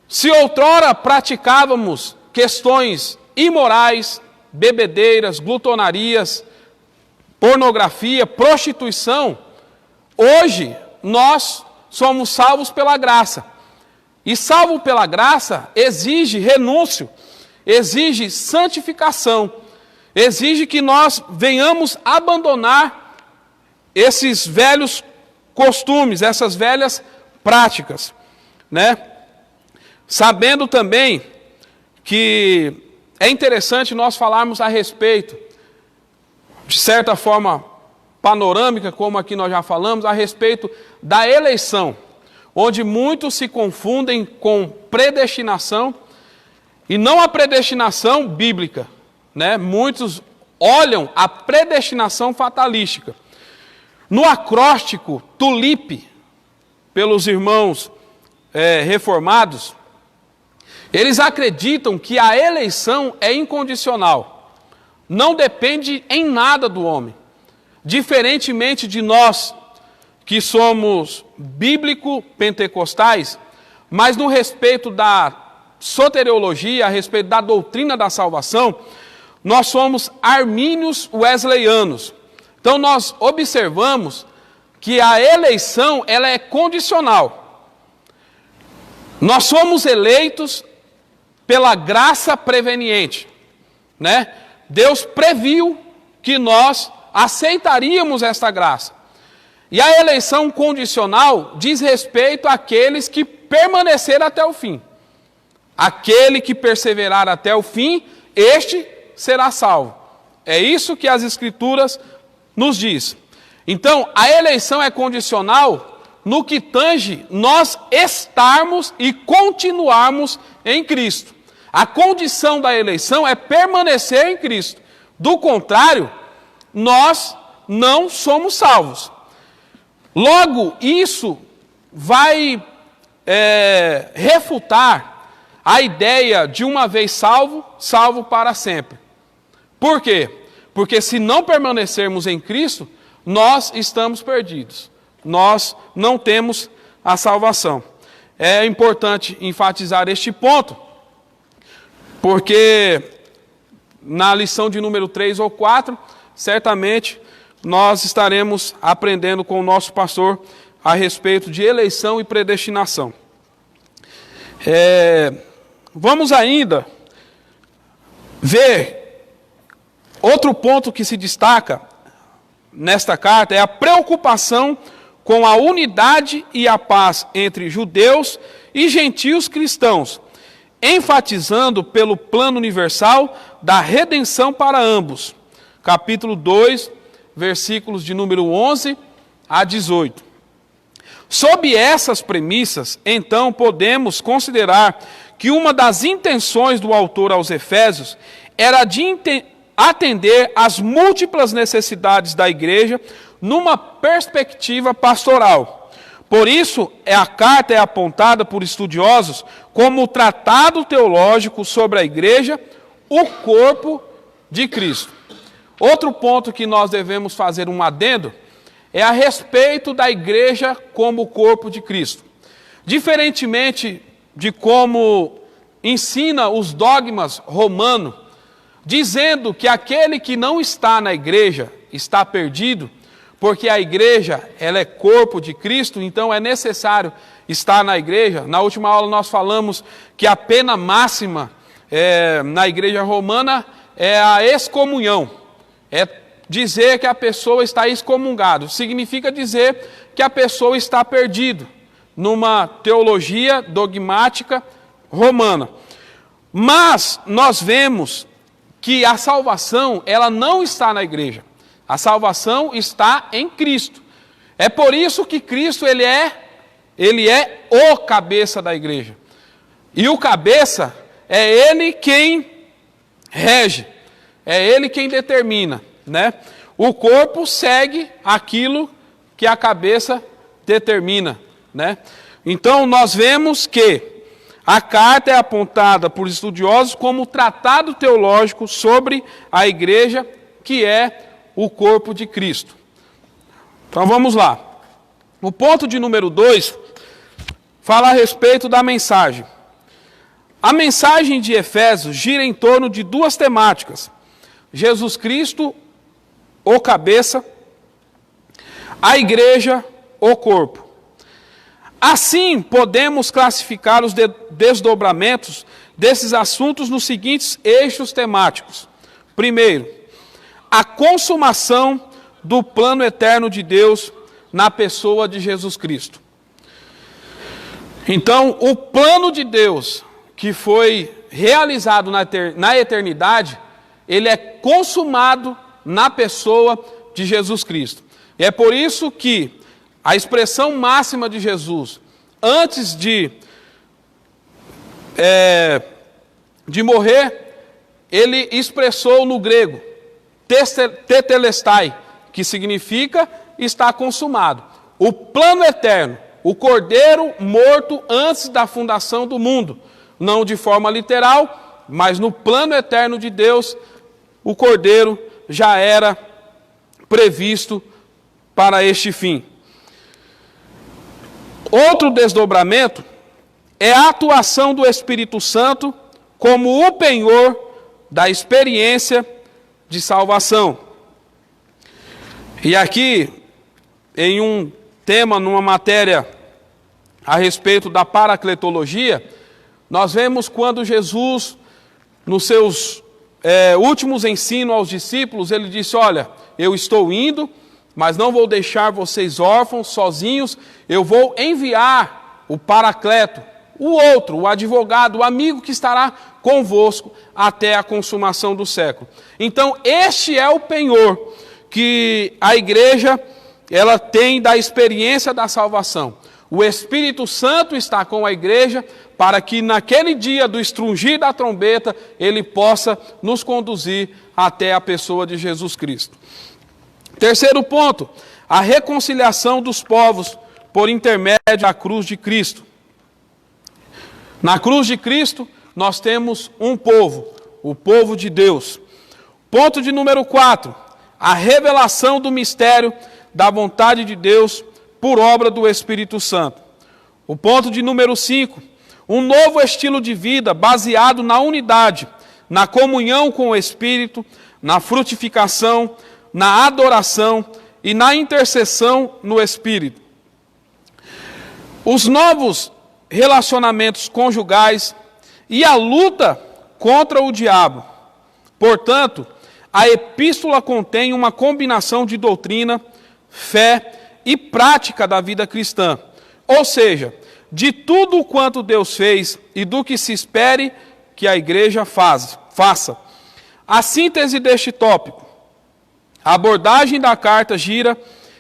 Se outrora praticávamos questões imorais, bebedeiras, glutonarias, pornografia, prostituição, hoje nós somos salvos pela graça. E salvo pela graça exige renúncio, exige santificação, exige que nós venhamos abandonar esses velhos costumes, essas velhas práticas, né? Sabendo também que é interessante nós falarmos a respeito, de certa forma panorâmica, como aqui nós já falamos, a respeito da eleição, onde muitos se confundem com predestinação, e não a predestinação bíblica, né? Muitos olham a predestinação fatalística. No acróstico Tulipe, pelos irmãos reformados, eles acreditam que a eleição é incondicional, não depende em nada do homem. Diferentemente de nós, que somos bíblico-pentecostais, mas no respeito da soteriologia, a respeito da doutrina da salvação, nós somos armínios wesleyanos. Então nós observamos que a eleição ela é condicional. Nós somos eleitos pela graça preveniente, né? Deus previu que nós aceitaríamos esta graça. E a eleição condicional diz respeito àqueles que permaneceram até o fim. Aquele que perseverar até o fim, este será salvo. É isso que as Escrituras nos diz. Então, a eleição é condicional no que tange nós estarmos e continuarmos em Cristo. A condição da eleição é permanecer em Cristo. Do contrário, nós não somos salvos. Logo, isso vai refutar a ideia de uma vez salvo, salvo para sempre. Por quê? Porque se não permanecermos em Cristo, nós estamos perdidos. Nós não temos a salvação. É importante enfatizar este ponto, porque na lição de número 3 ou 4, certamente nós estaremos aprendendo com o nosso pastor a respeito de eleição e predestinação. Vamos ainda ver outro ponto que se destaca nesta carta, é a preocupação com a unidade e a paz entre judeus e gentios cristãos, enfatizando pelo plano universal da redenção para ambos. Capítulo 2, versículos de número 11 a 18. Sob essas premissas, então, podemos considerar que uma das intenções do autor aos Efésios era de atender às múltiplas necessidades da igreja numa perspectiva pastoral. Por isso, a carta é apontada por estudiosos como o tratado teológico sobre a igreja, o corpo de Cristo. Outro ponto que nós devemos fazer um adendo é a respeito da igreja como o corpo de Cristo. Diferentemente de como ensina os dogmas romanos, dizendo que aquele que não está na igreja está perdido, porque a igreja ela é corpo de Cristo, então é necessário estar na igreja. Na última aula nós falamos que a pena máxima na igreja romana é a excomunhão. É dizer que a pessoa está excomungada. Significa dizer que a pessoa está perdida, numa teologia dogmática romana. Mas nós vemos que a salvação ela não está na igreja. A salvação está em Cristo. É por isso que Cristo ele é o cabeça da igreja. E o cabeça é ele quem rege, é ele quem determina, né? O corpo segue aquilo que a cabeça determina, né? Então nós vemos que a carta é apontada por estudiosos como tratado teológico sobre a igreja, que é o corpo de Cristo. Então vamos lá. O ponto de número 2 fala a respeito da mensagem. A mensagem de Efésios gira em torno de duas temáticas: Jesus Cristo, o cabeça, a igreja, o corpo. Assim, podemos classificar os desdobramentos desses assuntos nos seguintes eixos temáticos. Primeiro, a consumação do plano eterno de Deus na pessoa de Jesus Cristo. Então, o plano de Deus que foi realizado na eternidade, ele é consumado na pessoa de Jesus Cristo. E é por isso que a expressão máxima de Jesus, antes de morrer, ele expressou no grego, tetelestai, que significa está consumado. O plano eterno, o cordeiro morto antes da fundação do mundo, não de forma literal, mas no plano eterno de Deus, o cordeiro já era previsto para este fim. Outro desdobramento é a atuação do Espírito Santo como o penhor da experiência de salvação. E aqui, em um tema, numa matéria a respeito da paracletologia, nós vemos quando Jesus, nos seus últimos ensinos aos discípulos, ele disse: olha, eu estou indo, mas não vou deixar vocês órfãos, sozinhos, eu vou enviar o Paracleto, o outro, o advogado, o amigo que estará convosco até a consumação do século. Então, este é o penhor que a igreja ela tem da experiência da salvação. O Espírito Santo está com a igreja para que naquele dia do estrungir da trombeta ele possa nos conduzir até a pessoa de Jesus Cristo. Terceiro ponto, a reconciliação dos povos por intermédio da cruz de Cristo. Na cruz de Cristo nós temos um povo, o povo de Deus. Ponto de número 4, a revelação do mistério da vontade de Deus por obra do Espírito Santo. O ponto de número 5, um novo estilo de vida baseado na unidade, na comunhão com o Espírito, na frutificação, na adoração e na intercessão no Espírito. Os novos relacionamentos conjugais e a luta contra o diabo. Portanto, a epístola contém uma combinação de doutrina, fé e prática da vida cristã. Ou seja, de tudo quanto Deus fez e do que se espere que a igreja faça. A síntese deste tópico. A abordagem da carta gira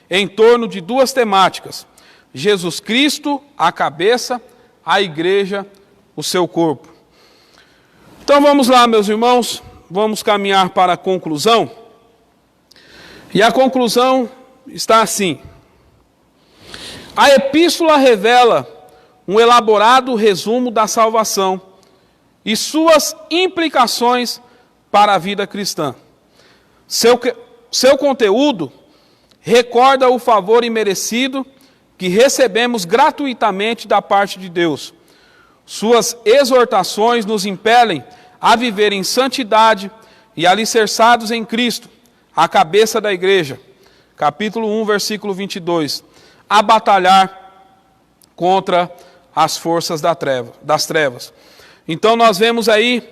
em torno de duas temáticas: Jesus Cristo, a cabeça, a igreja, o seu corpo. Então vamos lá, meus irmãos, vamos caminhar para a conclusão. E a conclusão está assim: a epístola revela um elaborado resumo da salvação e suas implicações para a vida cristã. Seu conteúdo recorda o favor imerecido que recebemos gratuitamente da parte de Deus. Suas exortações nos impelem a viver em santidade e alicerçados em Cristo, a cabeça da igreja. Capítulo 1, versículo 22. A batalhar contra as forças das trevas. Então nós vemos aí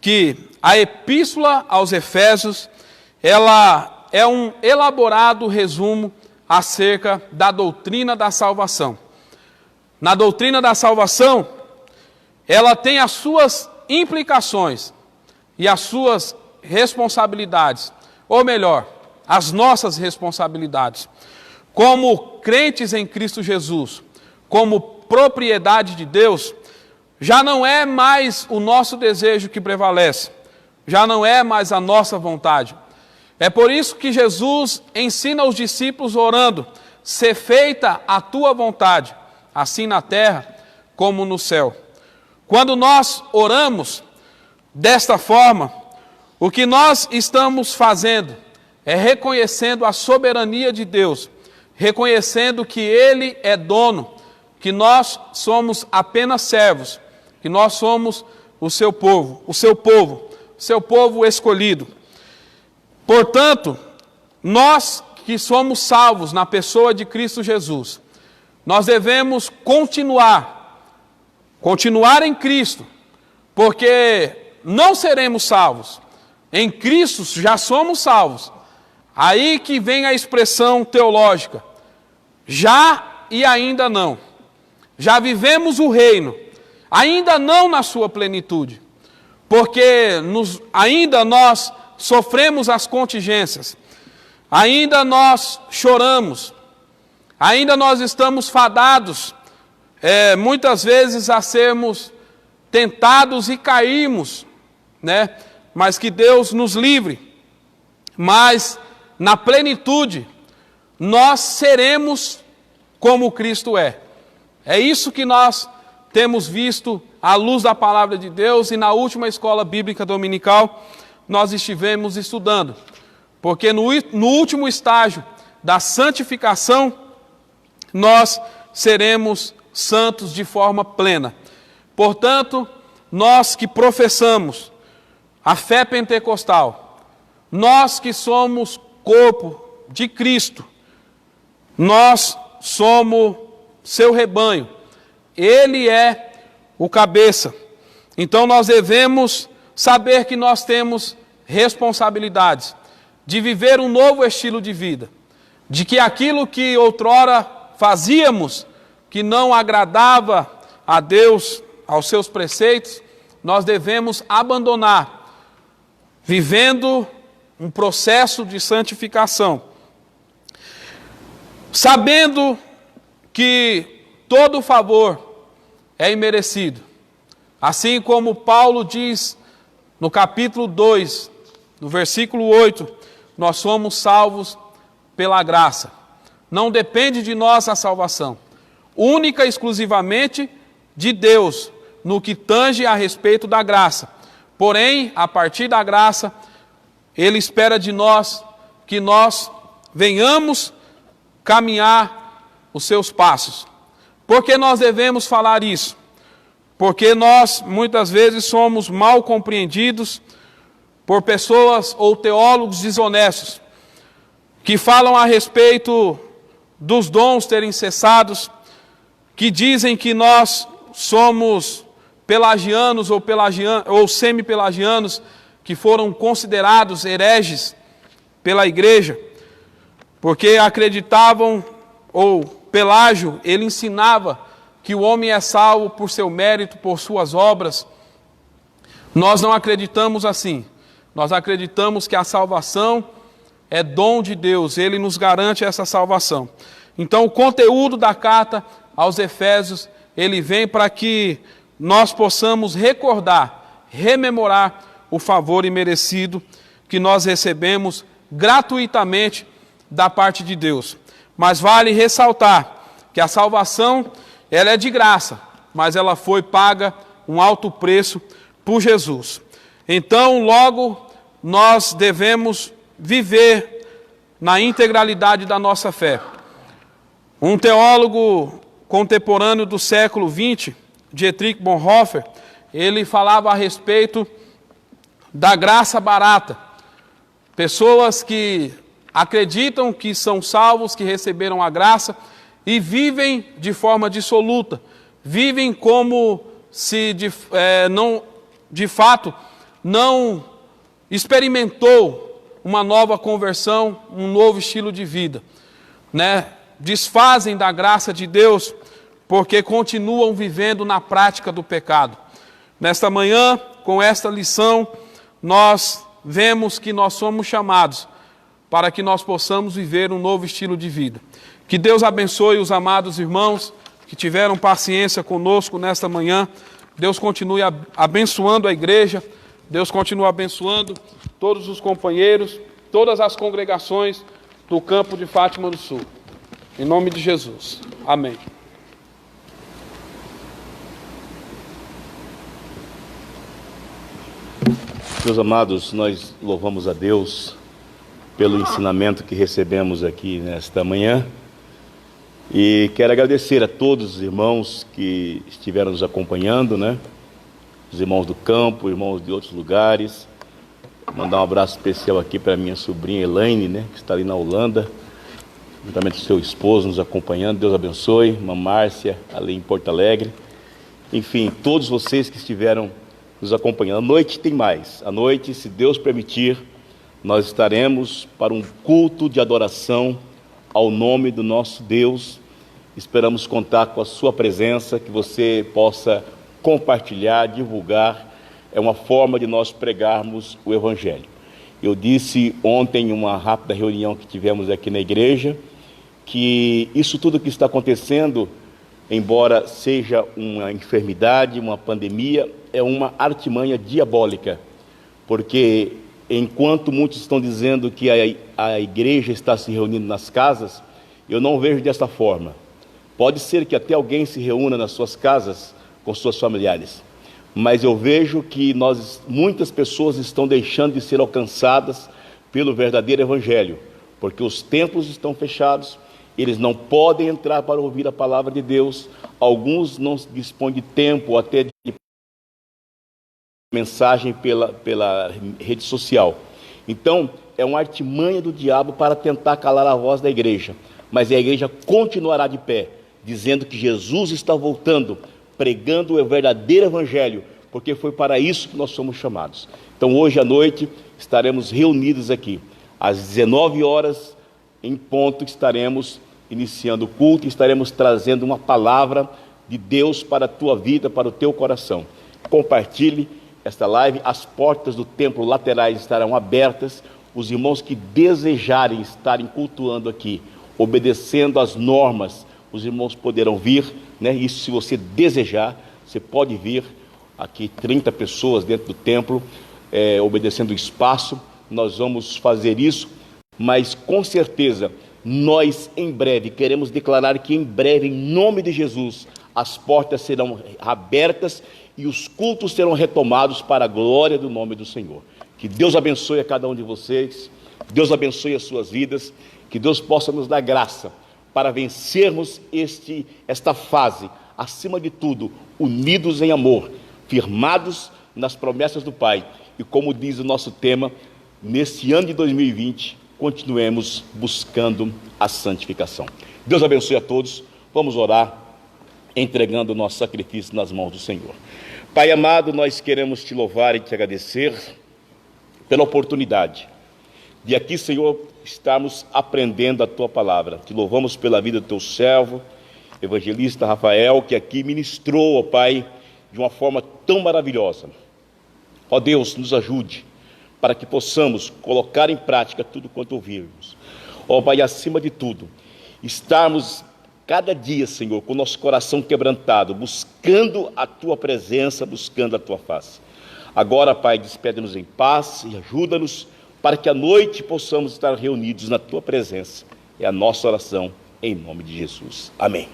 que a epístola aos Efésios, ela é um elaborado resumo acerca da doutrina da salvação. Na doutrina da salvação, ela tem as suas implicações e as suas responsabilidades, ou melhor, as nossas responsabilidades. Como crentes em Cristo Jesus, como propriedade de Deus, já não é mais o nosso desejo que prevalece, já não é mais a nossa vontade. É por isso que Jesus ensina os discípulos orando: "Ser feita a tua vontade, assim na terra como no céu." Quando nós oramos desta forma, o que nós estamos fazendo é reconhecendo a soberania de Deus, reconhecendo que Ele é dono, que nós somos apenas servos, que nós somos o seu povo escolhido. Portanto, nós que somos salvos na pessoa de Cristo Jesus, nós devemos continuar em Cristo, porque não seremos salvos. Em Cristo já somos salvos. Aí que vem a expressão teológica: já e ainda não. Já vivemos o reino, ainda não na sua plenitude, porque ainda nós sofremos as contingências, ainda nós choramos, ainda nós estamos fadados, muitas vezes a sermos tentados e cairmos, né? Mas que Deus nos livre. Mas na plenitude nós seremos como Cristo é. É isso que nós temos visto à luz da palavra de Deus, e na última escola bíblica dominical nós estivemos estudando. Porque no último estágio da santificação, nós seremos santos de forma plena. Portanto, nós que professamos a fé pentecostal, nós que somos corpo de Cristo, nós somos seu rebanho, Ele é o cabeça. Então nós devemos saber que nós temos responsabilidades de viver um novo estilo de vida, de que aquilo que outrora fazíamos, que não agradava a Deus, aos seus preceitos, nós devemos abandonar, vivendo um processo de santificação, sabendo que todo favor é imerecido. Assim como Paulo diz no capítulo 2, no versículo 8, nós somos salvos pela graça. Não depende de nós a salvação, única e exclusivamente de Deus, no que tange a respeito da graça. Porém, a partir da graça, Ele espera de nós que nós venhamos caminhar os seus passos. Por que nós devemos falar isso? Porque nós, muitas vezes, somos mal compreendidos por pessoas ou teólogos desonestos, que falam a respeito dos dons terem cessados, que dizem que nós somos pelagianos ou semi-pelagianos, que foram considerados hereges pela igreja, porque acreditavam, ou Pelágio, ele ensinava que o homem é salvo por seu mérito, por suas obras. Nós não acreditamos assim. Nós acreditamos que a salvação é dom de Deus, Ele nos garante essa salvação. Então o conteúdo da carta aos Efésios, ele vem para que nós possamos recordar, rememorar o favor imerecido que nós recebemos gratuitamente da parte de Deus. Mas vale ressaltar que a salvação, ela é de graça, mas ela foi paga um alto preço por Jesus. Então, logo, nós devemos viver na integralidade da nossa fé. Um teólogo contemporâneo do século XX, Dietrich Bonhoeffer, ele falava a respeito da graça barata. Pessoas que acreditam que são salvos, que receberam a graça e vivem de forma dissoluta, vivem como se de fato não experimentou uma nova conversão, um novo estilo de vida, né? Desfazem da graça de Deus porque continuam vivendo na prática do pecado. Nesta manhã, com esta lição, nós vemos que nós somos chamados para que nós possamos viver um novo estilo de vida. Que Deus abençoe os amados irmãos que tiveram paciência conosco nesta manhã. Deus continue abençoando a igreja. Deus continue abençoando todos os companheiros, todas as congregações do campo de Fátima do Sul. Em nome de Jesus. Amém. Meus amados, nós louvamos a Deus pelo ensinamento que recebemos aqui nesta manhã. E quero agradecer a todos os irmãos que estiveram nos acompanhando, né? Os irmãos do campo, irmãos de outros lugares. Mandar um abraço especial aqui para minha sobrinha Elaine, né? Que está ali na Holanda, juntamente com seu esposo nos acompanhando. Deus abençoe. Irmã Márcia, ali em Porto Alegre. Enfim, todos vocês que estiveram nos acompanhando. À noite tem mais. À noite, se Deus permitir, nós estaremos para um culto de adoração ao nome do nosso Deus. Esperamos contar com a sua presença, que você possa compartilhar, divulgar. É uma forma de nós pregarmos o Evangelho. Eu disse ontem em uma rápida reunião que tivemos aqui na igreja, que isso tudo que está acontecendo, embora seja uma enfermidade, uma pandemia, é uma artimanha diabólica, porque enquanto muitos estão dizendo que a igreja está se reunindo nas casas, eu não vejo dessa forma. Pode ser que até alguém se reúna nas suas casas com seus familiares, mas eu vejo que muitas pessoas estão deixando de ser alcançadas pelo verdadeiro Evangelho, porque os templos estão fechados, eles não podem entrar para ouvir a palavra de Deus, alguns não dispõem de tempo até de mensagem pela rede social. Então, é uma artimanha do diabo para tentar calar a voz da igreja, mas a igreja continuará de pé, dizendo que Jesus está voltando, pregando o verdadeiro Evangelho, porque foi para isso que nós somos chamados. Então, hoje à noite, estaremos reunidos aqui, às 19 horas, em ponto, estaremos iniciando o culto, estaremos trazendo uma palavra de Deus para a tua vida, para o teu coração. Compartilhe esta live, as portas do templo laterais estarão abertas, os irmãos que desejarem estarem cultuando aqui, obedecendo às normas, os irmãos poderão vir, né? Isso, se você desejar, você pode vir aqui, 30 pessoas dentro do templo, obedecendo o espaço. Nós vamos fazer isso, mas com certeza, nós em breve, queremos declarar que em breve, em nome de Jesus, as portas serão abertas e os cultos serão retomados para a glória do nome do Senhor. Que Deus abençoe a cada um de vocês, Deus abençoe as suas vidas, que Deus possa nos dar graça para vencermos esta fase, acima de tudo, unidos em amor, firmados nas promessas do Pai. E como diz o nosso tema, nesse ano de 2020, continuemos buscando a santificação. Deus abençoe a todos. Vamos orar, entregando o nosso sacrifício nas mãos do Senhor. Pai amado, nós queremos te louvar e te agradecer pela oportunidade de aqui, Senhor, estarmos aprendendo a tua palavra. Te louvamos pela vida do teu servo, evangelista Rafael, que aqui ministrou, ó Pai, de uma forma tão maravilhosa. Ó Deus, nos ajude para que possamos colocar em prática tudo quanto ouvirmos. Ó Pai, acima de tudo, estarmos cada dia, Senhor, com o nosso coração quebrantado, buscando a Tua presença, buscando a Tua face. Agora, Pai, despede-nos em paz e ajuda-nos para que à noite possamos estar reunidos na Tua presença. É a nossa oração, em nome de Jesus. Amém.